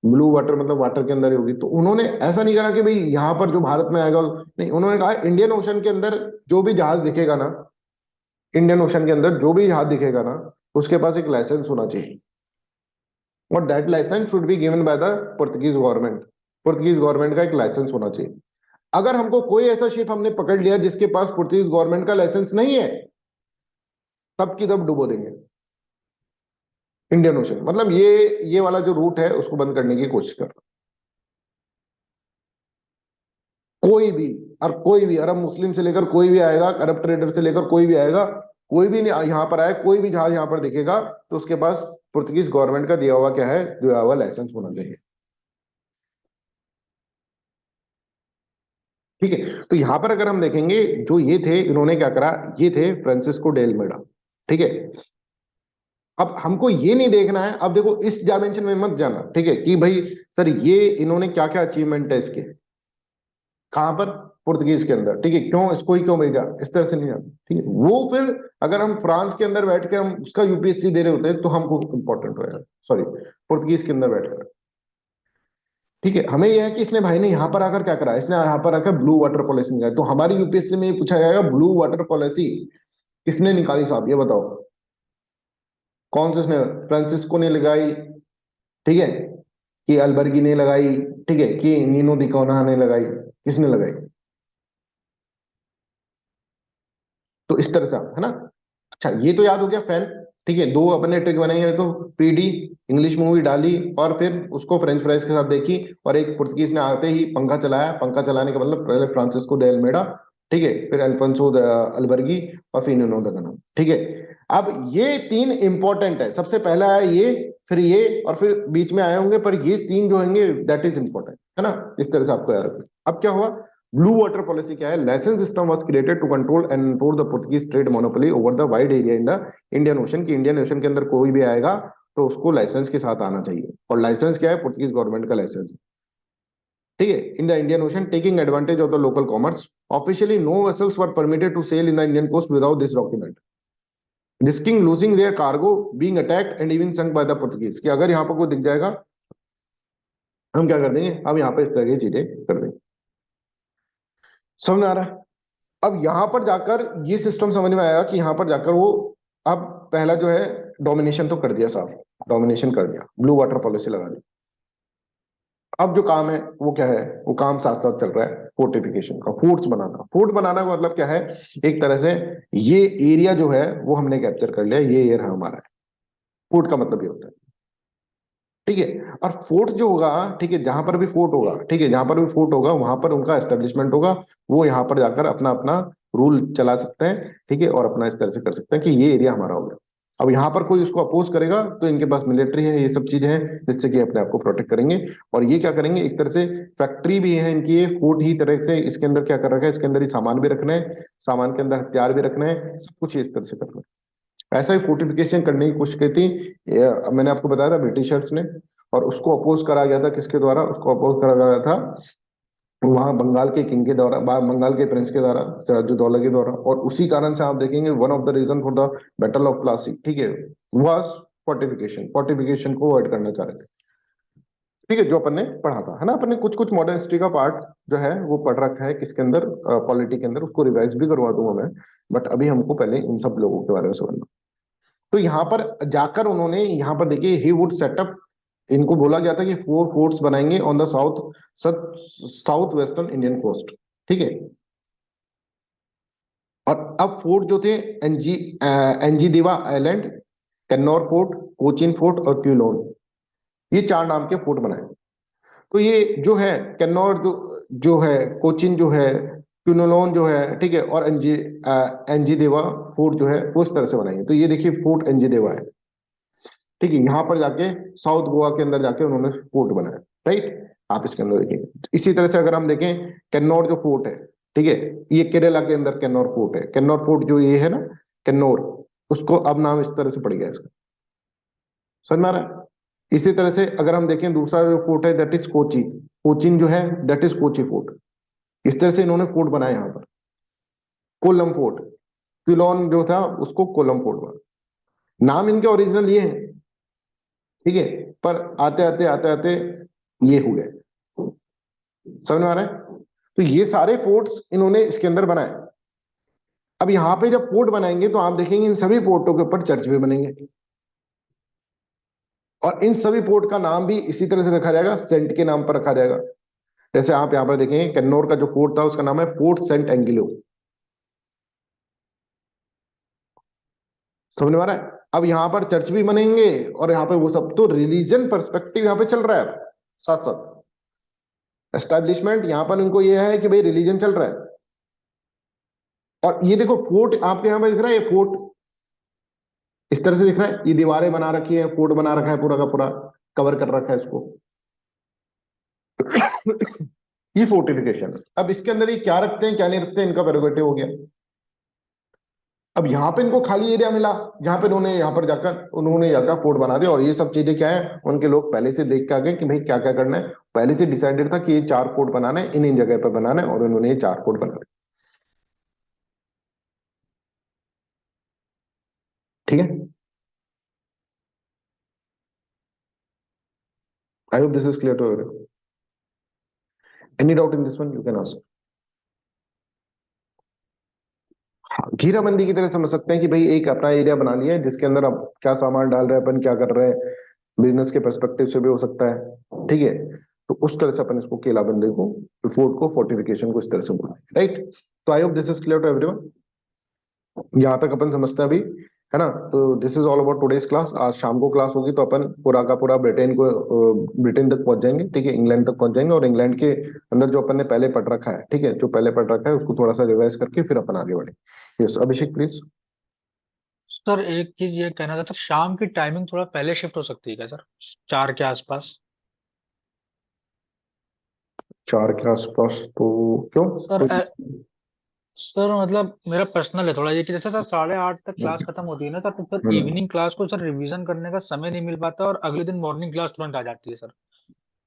ब्लू वाटर मतलब वाटर के अंदर ही होगी। तो उन्होंने ऐसा नहीं करा कि भाई यहाँ पर जो भारत में आएगा, नहीं, उन्होंने कहा इंडियन ओशन के अंदर जो भी जहाज दिखेगा ना, इंडियन ओशन के अंदर जो भी जहाज दिखेगा ना, उसके पास एक लाइसेंस होना चाहिए, और that licence should be given by the Portuguese government. Portuguese government का एक लाइसेंस होना चाहिए। अगर हमको कोई ऐसा शिप हमने पकड़ लिया जिसके पास पुर्तगीज गवर्नमेंट का लाइसेंस नहीं है, तब की तब डुबो देंगे। इंडियन ओशन मतलब ये वाला जो रूट है उसको बंद करने की कोशिश कर, कोई भी, और कोई भी अरब मुस्लिम से लेकर कोई भी आएगा, अरब ट्रेडर से लेकर कोई भी आएगा, कोई भी नहीं यहाँ पर आए, कोई भी जहाज यहाँ पर दिखेगा तो उसके पास पुर्तगीज गवर्नमेंट का दिया हुआ क्या है, दिया हुआ लाइसेंस होना चाहिए। ठीक है, तो यहाँ पर अगर हम देखेंगे जो ये थे, इन्होंने क्या करा, ये थे फ्रांसिस्को डे अल्मेडा। ठीक है, अब हमको ये नहीं देखना है, अब देखो इस डायमेंशन में मत जाना, ठीक है, कि भाई सर ये इन्होंने क्या क्या अचीवमेंट है इसके, कहां पर, पुर्तगीज के अंदर। ठीक है, क्यों इसको ही क्यों भेजा, इस तरह से नहीं जाना। ठीक है, वो फिर अगर हम फ्रांस के अंदर बैठ के हम उसका यूपीएससी दे रहे होते हैं तो हमको इंपॉर्टेंट होगा, सॉरी पुर्तगीज के अंदर बैठकर। ठीक है, हमें यह है कि इसने भाई ने यहाँ पर आकर क्या करा, इसने यहाँ पर आकर ब्लू वाटर पॉलिसी निकाली, तो हमारी यूपीएससी में ये पूछा जाएगा ब्लू वाटर पॉलिसी किसने निकाली साहब, ये बताओ कौन से, इसने फ्रांसिस्को ने लगाई, ठीक है, कि अल्बर्गी ने लगाई, ठीक है, कि नीनो दी कौना ने लगाई, किसने लगाई। तो इस तरह से है ना। अच्छा ये तो याद हो गया फैन। ठीक है, दो अपने ट्रिक बनाई, तो पीडी इंग्लिश मूवी डाली और फिर उसको फ्रेंच फ्राइज के साथ देखी, और एक पुर्तगीज ने आते ही पंखा चलाया, पंखा चलाने का मतलब पहले फ्रांसिस्को दे अल्मेडा, ठीक है, फिर अल्फोंसो अल्बर्गी, और फिर नुनो दा कनाम। ठीक है, अब ये तीन इंपॉर्टेंट है, सबसे पहला है ये, फिर ये, और फिर बीच में आए होंगे, पर ये तीन जो होंगे दैट इज इंपॉर्टेंट, है ना। इस तरह से आपको याद रखना। अब क्या हुआ, ब्लू वाटर पॉलिसी क्या है, licence system was created to control and enforce the Portuguese trade monopoly over the wide area in the Indian ocean, की इंडियन ओशन के अंदर कोई भी आएगा तो उसको लाइसेंस के साथ आना चाहिए, और लाइसेंस क्या है? पुर्तगीज गवर्नमेंट का लाइसेंस है, ठीक है। In the Indian ocean taking advantage of the local commerce officially no vessels were permitted to sail in the Indian coast without this document, risking losing their cargo, being attacked and even sunk by the Portuguese, कि अगर यहाँ पर कोई दिख जाएगा हम क्या कर देंगे, हम यहाँ पे इस तरह की चीजें कर देंगे। समझ में आ रहा है? अब यहां पर जाकर ये सिस्टम समझ में आया कि यहां पर जाकर वो, अब पहला जो है डोमिनेशन तो कर दिया साहब, डोमिनेशन कर दिया, ब्लू वाटर पॉलिसी लगा दी। अब जो काम है वो क्या है? वो काम साथ साथ चल रहा है फोर्टिफिकेशन का, फोर्ट्स बनाना। फोर्ट बनाना का मतलब क्या है? एक तरह से ये एरिया जो है वो हमने कैप्चर कर लिया, ये एरिया हमारा है। फोर्ट का मतलब ये होता है, ठीक है। और फोर्ट जो होगा, ठीक है, जहां पर भी फोर्ट होगा, ठीक है, जहां पर भी फोर्ट होगा वहां पर उनका एस्टेब्लिशमेंट होगा, वो यहाँ पर जाकर अपना अपना रूल चला सकते हैं, ठीक है, और अपना इस तरह से कर सकते हैं कि ये एरिया हमारा हो गया। अब यहाँ पर कोई उसको अपोज करेगा तो इनके पास मिलिट्री है, ये सब चीजें हैं जिससे कि अपने आप को प्रोटेक्ट करेंगे। और ये क्या करेंगे, एक तरह से फैक्ट्री भी है इनकी, ये फोर्ट ही तरह से इसके अंदर क्या कर रखा है, इसके अंदर ही सामान भी रखना है, सामान के अंदर हथियार भी रखना है, सब कुछ इस तरह से करना है। ऐसा ही फोर्टिफिकेशन करने की कोशिश की थी, मैंने आपको बताया था ब्रिटिशर्स ने, और उसको अपोज करा गया था किसके द्वारा? उसको अपोज करा गया था वहां बंगाल के किंग के द्वारा, बंगाल के प्रिंस के द्वारा, सिराजुद्दौला के द्वारा। और उसी कारण से आप देखेंगे one of the reason for the battle of Plassey, ठीक है, वाज फोर्टिफिकेशन, फोर्टिफिकेशन को अवॉइड करना चाह रहे थे, ठीक है, जो अपन ने पढ़ा था, है ना। अपन ने कुछ कुछ मॉडर्न हिस्ट्री का पार्ट जो है वो पढ़ रखा है किसके अंदर, पॉलिटी के अंदर, उसको रिवाइज भी करवा दूंगा मैं, बट अभी हमको पहले इन सब लोगों के बारे में समझना। तो यहाँ पर जाकर उन्होंने, यहाँ पर देखिए, ही वुड सेटअप, इनको बोला गया था कि 4 फोर्ट्स बनाएंगे on the south western Indian coast, ठीक है। और अब फोर्ट जो थे, Anjediva island, Cannanore fort, Cochin fort और क्यूलोन, ये 4 नाम के फोर्ट बनाए। तो ये जो है कन्नौर जो जो है, कोचिन जो है, क्यूलोन जो है, ठीक है, और एनजी देवा फोर्ट जो है वो इस तरह से बनाएंगे। तो ये देखिए फोर्ट एनजी देवा है, ठीक है, यहाँ पर जाके साउथ गोवा के अंदर जाके उन्होंने फोर्ट बनाया, राइट। आप इसके अंदर देखिए, इसी तरह से अगर हम देखें कन्नौर जो फोर्ट है, ठीक है, ये केरला के अंदर कन्नौर फोर्ट है। कन्नौर फोर्ट जो ये है ना, कन्नौर, उसको अब नाम इस तरह से पड़ गया इसका, समझ में आ रहा है? इसी तरह से अगर हम देखें दूसरा जो फोर्ट है दैट इज कोची, कोचिन जो है दैट इज कोची फोर्ट। इस तरह से इन्होंने फोर्ट बनाया यहाँ पर। कोलम फोर्ट, क्विलोन जो था उसको कोलम फोर्ट बना, नाम इनके ओरिजिनल ये है, ठीक है, पर आते आते आते आते ये हुए, समझ में आ रहा है? तो ये सारे पोर्ट्स इन्होंने इसके अंदर बनाए। अब यहाँ पे जब पोर्ट बनाएंगे तो आप देखेंगे इन सभी पोर्टों के ऊपर चर्च भी बनेंगे, और इन सभी पोर्ट का नाम भी इसी तरह से रखा जाएगा, सेंट के नाम पर रखा जाएगा। जैसे आप यहाँ पर देखेंगे कन्नौर का जो फोर्ट था उसका नाम है फोर्ट सेंट एंगिलो, समझ में आ रहा है? अब यहाँ पर चर्च भी बनेंगे, और यहाँ पे वो सब, तो रिलीजन पर्सपेक्टिव यहाँ पे चल रहा है साथ साथ। एस्टैब्लिशमेंट यहाँ पर उनको ये है कि भाई रिलीजन चल रहा है। और ये देखो फोर्ट आपके यहाँ पे दिख रहा है, ये फोर्ट इस तरह से दिख रहा है, ये दीवारें बना रखी है, फोर्ट बना रखा है, पूरा का पूरा कवर कर रखा है इसको। ये फोर्टिफिकेशन है। अब इसके अंदर ये क्या रखते हैं क्या नहीं रखते हैं, इनका प्रेरोगेटिव हो गया। अब यहाँ पे इनको खाली एरिया मिला, जहां पे उन्होंने यहाँ पर जाकर उन्होंने जाकर फोर्ट बना दिया। और ये सब चीजें क्या है, उनके लोग पहले से देख के आ गए कि भाई क्या क्या करना है, पहले से डिसाइडेड था कि ये 4 फोर्ट बनाना है, इन इन जगह पर बनाना है, और उन्होंने ये 4 फोर्ट बना दिए, ठीक है। I hope this is clear to everyone. Any doubt in this one you can ask. हाँ, घेराबंदी की तरह समझ सकते हैं कि भाई एक अपना एरिया बना लिया है जिसके अंदर अब क्या सामान डाल रहे हैं अपन, क्या कर रहे हैं, बिजनेस के पर्सपेक्टिव से भी हो सकता है, ठीक है। तो उस तरह से अपन इसको केलाबंदी को, फोर्ट को, फोर्टिफिकेशन को इस तरह से बोलते हैं, राइट। तो I hope this is clear to everyone. यहाँ तक अपन समझते हैं अभी, है ना। तो this is all about today's class. आज शाम को क्लास होगी तो अपन पूरा का पूरा ब्रिटेन तक पहुंच जाएंगे, ठीक है, इंग्लैंड तक पहुंच जाएंगे। और इंग्लैंड के अंदर जो अपन ने पहले पढ़ रखा है, ठीक है, जो पहले पढ़ रखा है उसको थोड़ा सा रिवाइज करके फिर अपन आगे बढ़े। Yes Abhishek please. सर एक चीज ये कहना था, सर शाम की टाइमिंग थोड़ा पहले शिफ्ट हो सकती है क्या सर, 4 के आसपास? 4 के आसपास तो क्यों? सर कोई सर मतलब मेरा पर्सनल है थोड़ा ये कि जैसे सर 8:30 तक क्लास खत्म होती है ना सर, तो फिर हम्म। इवनिंग क्लास को सर रिवीजन करने का समय नहीं मिल पाता और अगले दिन मॉर्निंग क्लास तुरंत आ जाती है सर।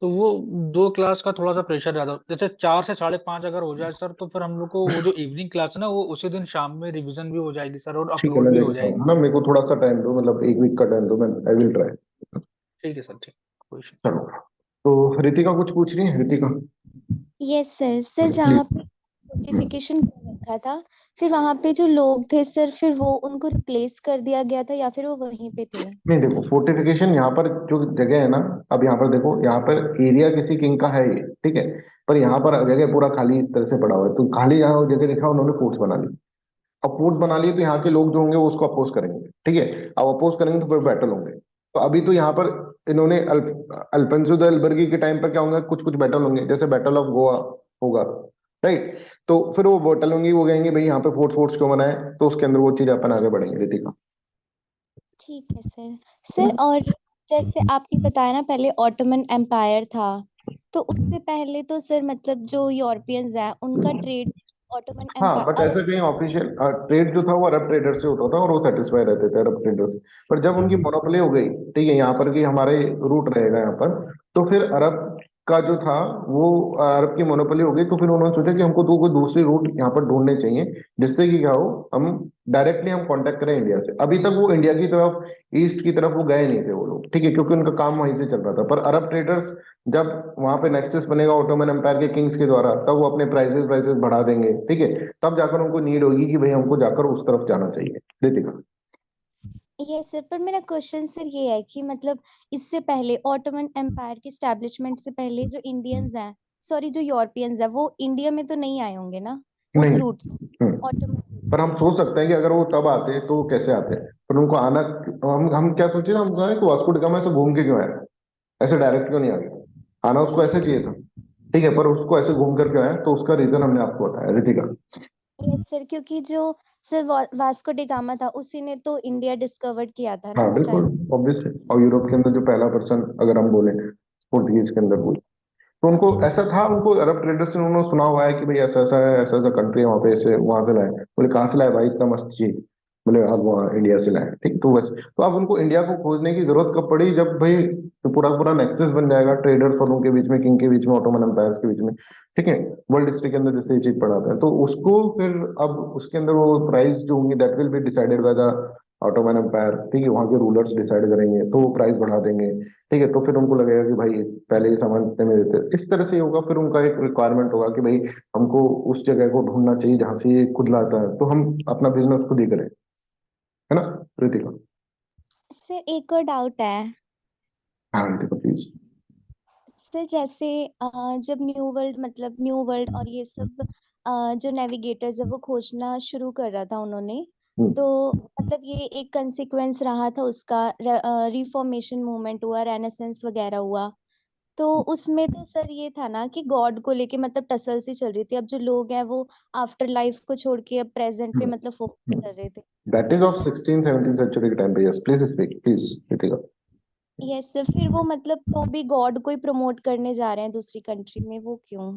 तो वो दो क्लास का थोड़ा सा प्रेशर ज्यादा, जैसे 4 से 5:30 अगर हो जाए सर, तो फिर हम लोग को वो जो इवनिंग क्लास है ना, वो उसी दिन शाम में रिवीजन भी हो जाएगी सर और ठीक है, अपलोड मैं भी हो देखता हूँ जाएगी। ना, मेरे को थोड़ा सा टाइम दो, मतलब एक वीक का टाइम दो, मैं आई विल ट्राई। ठीक है सर, ठीक, कोई इशू चलो, तो रितिका कुछ पूछ रही है, Ritika yes sir. Sir please. जहाँ पे नोटिफिकेशन कर रखा था, फिर वहाँ पे जो लोग थे सर, फिर वो उनको रिप्लेस कर दिया गया था या फिर वो वहीं पे थे? नहीं देखो, फोर्टिफिकेशन यहाँ पर जो जगह है ना, अब यहाँ पर देखो, यहाँ पर एरिया किसी किंग का है ये, ठीक है, पर यहाँ पर जगह पूरा खाली इस तरह से पड़ा हुआ है, तो खाली यहाँ जगह दिखा उन्होंने फोर्ट्स बना ली। अब फोर्स बना लिए तो यहाँ के लोग जो होंगे वो उसको अपोज करेंगे, ठीक है। अब अपोज करेंगे तो फिर बैटल होंगे। तो अभी तो यहाँ पर इन्होंने अल्फेंसो द एल्बर्गी के टाइम पर क्या होंगे, कुछ कुछ बैटल होंगे, जैसे बैटल ऑफ गोवा होगा, राइट। तो फिर वो बैटल होंगी, वो कहेंगे भाई यहाँ पे फोर्ट्स फोर्ट्स क्यों बनाए, तो उसके अंदर वो चीज अपन आगे बढ़ेंगे, रितिका। ठीक है सर। सर और जैसे आपने बताया ना, पहले ऑटोमन एम्पायर था, तो उससे पहले तो सर मतलब जो यूरोपियंस हैं उनका ट्रेड ऑटोमन हाँ, एम्पायर बट और ऐसा कहीं ऑफिशियल ट्रेड जो था वो अरब ट्रेडर से होता था और वो सेटिस्फाई रहते थे अरब ट्रेडर्स। पर जब उनकी मोनोपोली हो गई, ठीक है, यहाँ पर कि हमारे रूट रहेगा यहाँ पर, तो फिर अरब का जो था वो अरब की मोनोपोली हो गई, तो फिर उन्होंने सोचा कि हमको तो कोई दूसरी रूट यहाँ पर ढूंढने चाहिए, जिससे कि क्या हो, हम डायरेक्टली हम कांटेक्ट करें इंडिया से। अभी तक वो इंडिया की तरफ, ईस्ट की तरफ वो गए नहीं थे वो लोग, ठीक है, क्योंकि उनका काम वहीं से चल रहा था। पर अरब ट्रेडर्स जब वहां पे नेक्सस बनेगा ऑटोमन एम्पायर के किंग्स के द्वारा, तब वो अपने प्राइसेस प्राइसेस बढ़ा देंगे, ठीक है। तब जाकर उनको नीड होगी कि भाई हमको जाकर उस तरफ जाना चाहिए, रितिका। ये सर, पर मेरा क्वेश्चन सर ये है कि मतलब इससे पहले ऑटोमन एम्पायर के स्टैब्लिशमेंट से पहले जो इंडियंस हैं, सॉरी जो यूरोपियंस हैं, वो इंडिया में तो नहीं आए होंगे ना उस नहीं। रूट से, ऑटोमन रूट पर से? हम सोच सकते हैं कि अगर वो तब आते तो वो कैसे आते, पर उनको आना, हम क्या सोचे ना, हम कहा कि वास्को डी गामा ऐसे घूम के क्यों आया, ऐसे डायरेक्ट क्यों नहीं आ गया, आना उसको ऐसे चाहिए था, ठीक है, पर उसको ऐसे घूम कर क्यों आया, तो उसका रीजन हमने आपको बताया, रितिका। यस सर, क्योंकि जो सर वास्को डी गामा था, उसी ने तो इंडिया डिस्कवर्ड किया था ना हाँ उस बिल्कुल, टाइम। ऑब्वियसली, और यूरोप के अंदर जो पहला पर्सन अगर हम बोले पुर्तगीज के अंदर बोले, तो उनको ऐसा था, उनको अरब ट्रेडर्स से उन्होंने सुना हुआ है कि भाई ऐसा ऐसा है, ऐसा ऐसा कंट्री है वहाँ पे, ऐसे वहां से लाए। बोले कहाँ से लाए भाई, इतना मस्त चीज। बोले अब वहाँ इंडिया से लाए, ठीक, तो बस। तो अब उनको इंडिया को खोजने की जरूरत कब पड़ी, जब भाई तो पूरा पूरा नेक्सस बन जाएगा ट्रेडर्स और उनके बीच में, किंग के बीच में, ऑटोमन एम्पायर्स के बीच में, ठीक है। वर्ल्ड हिस्ट्री के अंदर जैसे ये चीज पढ़ाता है, तो उसको फिर अब उसके अंदर वो प्राइस जो होंगी that will be decided by the Ottoman empire, ठीक है, वहाँ के रूलर्स डिसाइड करेंगे, तो वो प्राइस बढ़ा देंगे, ठीक है। तो फिर उनको लगेगा कि भाई पहले ही सामान इतने में देते, इस तरह से ही होगा। फिर उनका एक रिक्वायरमेंट होगा कि भाई हमको उस जगह को ढूंढना चाहिए जहां से ये खुद लाता है, तो हम अपना बिजनेस खुद ही करें, है ना, रितिका। सर एक और डाउट है। हाँ रितिका प्लीज। सर जैसे जब न्यू वर्ल्ड मतलब न्यू वर्ल्ड और ये सब जो नेविगेटर्स है वो खोजना शुरू कर रहा था उन्होंने, तो मतलब ये एक कंसिक्वेंस रहा था उसका, रिफॉर्मेशन मूवमेंट हुआ, रेनेसेंस वगैरह हुआ, तो उसमें तो सर ये था ना कि गॉड को लेके मतलब टसल सी चल रही थी। अब जो लोग हैं वो आफ्टर लाइफ को छोड़ के अब प्रेजेंट पे मतलब फोकस कर रहे थे। दैट इज तो ऑफ फिर 16 17 सेंचुरी के टाइम पे, yes please speak please, Ritika. Yes sir, फिर वो मतलब तो भी गॉड को ही प्रमोट करने जा रहे हैं दूसरी कंट्री में, वो क्यों?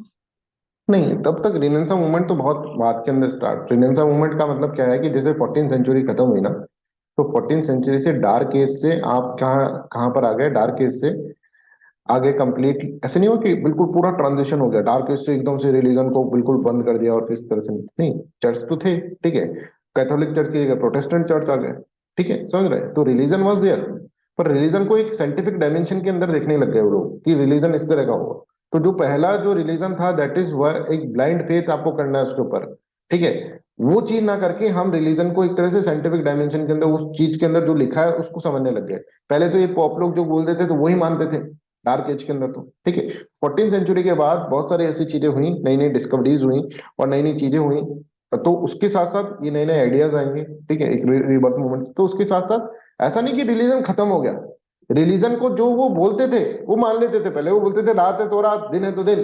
नहीं, तब तक रिनेंसा मूवमेंट तो बहुत बाद के अंदर स्टार्ट, रिनेंसा मूवमेंट का मतलब क्या है कि जैसे 14 सेंचुरी खत्म हुई ना, तो 14 सेंचुरी से डार्क एज से आप कहाँ कहाँ पर आ गए, डार्क एज से आगे कंप्लीट, ऐसे नहीं हो कि बिल्कुल पूरा ट्रांजिशन हो गया डार्क एज से, एकदम से रिलीजन को बिल्कुल बंद कर दिया और फिर इस तरह से नहीं, चर्च तो थे, ठीक है, कैथोलिक चर्च की जगह प्रोटेस्टेंट चर्च आ गए, ठीक है, समझ रहे, तो रिलीजन वॉज देयर। पर रिलीजन को एक साइंटिफिक डायमेंशन के अंदर देखने लग गए वो लोग कि रिलीजन इस तरह का होगा। तो जो पहला जो रिलीजन था दैट इज एक ब्लाइंड फेथ आपको करना है उसके ऊपर, ठीक है, वो चीज ना करके हम रिलीजन को एक तरह से साइंटिफिक डायमेंशन के अंदर, उस चीज के अंदर जो लिखा है उसको समझने लग गए। पहले तो ये पॉप लोग जो बोल देते थे वही मानते थे डार्क एज के अंदर, तो ठीक है। 14 सेंचुरी के बाद बहुत सारी ऐसी चीजें हुई, नई नई डिस्कवरीज हुई और नई नई चीजें हुई, तो उसके साथ साथ ये नए नए आइडियाज आएंगे, ठीक है, एक रीबर्थ मूवमेंट, तो उसके साथ साथ ऐसा नहीं कि रिलीजन खत्म हो गया। रिलीजन को जो वो बोलते थे वो मान लेते थे, पहले वो बोलते थे रात है तो रात, दिन है तो दिन।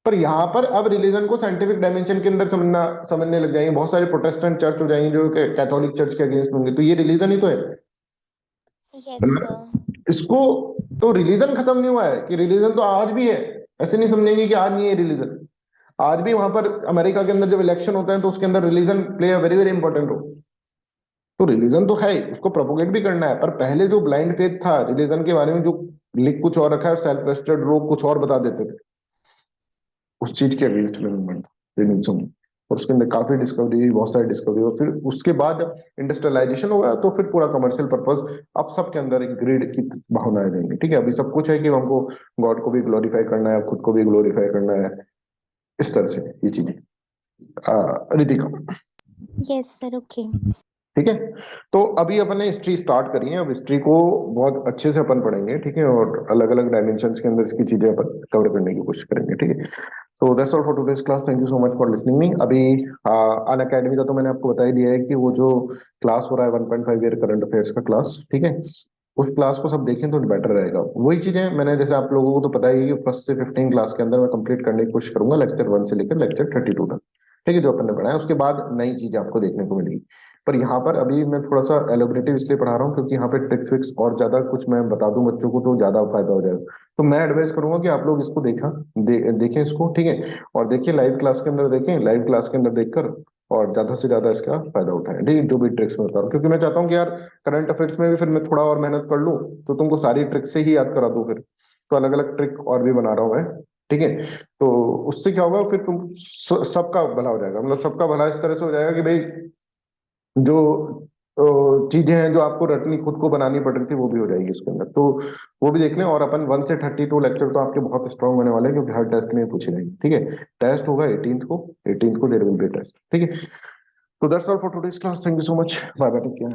पर यहाँ पर अब रिलीजन को साइंटिफिक डायमेंशन के अंदर समझने लग जाएंगे, बहुत सारे प्रोटेस्टेंट चर्च हो जाएंगे जो कैथोलिक चर्च के अगेंस्ट होंगे, तो ये रिलीजन ही तो है यस ना? सर। इसको, तो रिलीजन खत्म नहीं हुआ है कि रिलीजन तो आज भी है, ऐसे नहीं समझेंगे कि आज नहीं है रिलीजन। आज भी वहां पर अमेरिका के अंदर जब इलेक्शन होता है तो उसके अंदर religion play a very very important role. तो रिलीजन तो है ही, उसको प्रोपोगेट भी करना है, पर पहले जो ब्लाइंड फेथ था रिलीजन के बारे में, जो लिख कुछ और रखा है, सेल्फ एस्टेड लोग कुछ और बता देते थे, उस चीज के अगेंस्ट में मूवमेंट रिलीजन। और उसके अंदर काफी डिस्कवरी हुई, बहुत सारी डिस्कवरी, और फिर उसके बाद इंडस्ट्रियलाइजेशन हुआ तो फिर पूरा कमर्शियल पर्पस, अब सबके अंदर एक ग्रिड की भावना आ जाएंगी। ठीक है, अभी सब कुछ है कि हमको गॉड को भी ग्लोरीफाई करना है, खुद को भी ग्लोरीफाई करना है, इस तरह से ये चीजें। Ritika, yes sir, okay. ठीक है, तो अभी अपन ने हिस्ट्री स्टार्ट करी है, अब हिस्ट्री को बहुत अच्छे से अपन पढ़ेंगे, ठीक है, और अलग अलग डायमेंशंस के अंदर इसकी चीजें अपन कवर करने की कोशिश करेंगे, ठीक है। तो that's all for today's class, thank you so much for listening me. अभी अन अकेडमी का तो मैंने आपको बता ही दिया है कि वो जो क्लास हो रहा है 1.5 ईयर करंट अफेयर्स का क्लास, ठीक है, उस क्लास को सब देखें तो बेटर रहेगा। वही चीजें मैंने, जैसे आप लोगों को तो पता ही है कि फर्स्ट से 15 क्लास के अंदर मैं कंप्लीट करने की कोशिश करूंगा, लेक्चर 1 से लेकर लेक्चर 32 तक, ठीक है, जो अपन ने पढ़ा है। उसके बाद नई चीजें आपको देखने को मिलेगी, पर यहाँ पर अभी मैं थोड़ा सा एलोबरेटिव इसलिए पढ़ा रहा हूँ क्योंकि यहाँ पे ट्रिक्स विक्स और ज्यादा कुछ मैं बता दूं बच्चों को तो ज्यादा फायदा हो जाएगा। तो मैं एडवाइस करूंगा कि आप लोग इसको देखें इसको, ठीक है, और देखिए लाइव क्लास के अंदर, देखें लाइव क्लास के अंदर देखकर, और ज्यादा से ज्यादा इसका फायदा उठाएं, ठीक है, जो भी ट्रिक्स मैं बता रहा हूँ, क्योंकि मैं चाहता हूँ कि यार करंट अफेयर्स में भी फिर मैं थोड़ा और मेहनत कर लूँ तो तुमको सारी ट्रिक्स से ही याद करा दूं फिर। तो अलग अलग ट्रिक और भी बना रहा हूँ मैं, ठीक है। तो उससे क्या होगा, फिर तुम सबका भला हो जाएगा, मतलब सबका भला इस तरह से हो जाएगा कि भाई जो चीजें हैं जो आपको रटनी खुद को बनानी पड़ रही थी वो भी हो जाएगी उसके अंदर, तो वो भी देख लें। और अपन 1 से 32 लेक्चर तो आपके बहुत स्ट्रांग होने वाले हैं, क्योंकि हर टेस्ट में पूछे जाएंगे, ठीक है। टेस्ट होगा 18th को देयर विल बी टेस्ट, ठीक है। तो that's all for today's class, thank you so much, bye bye, take care.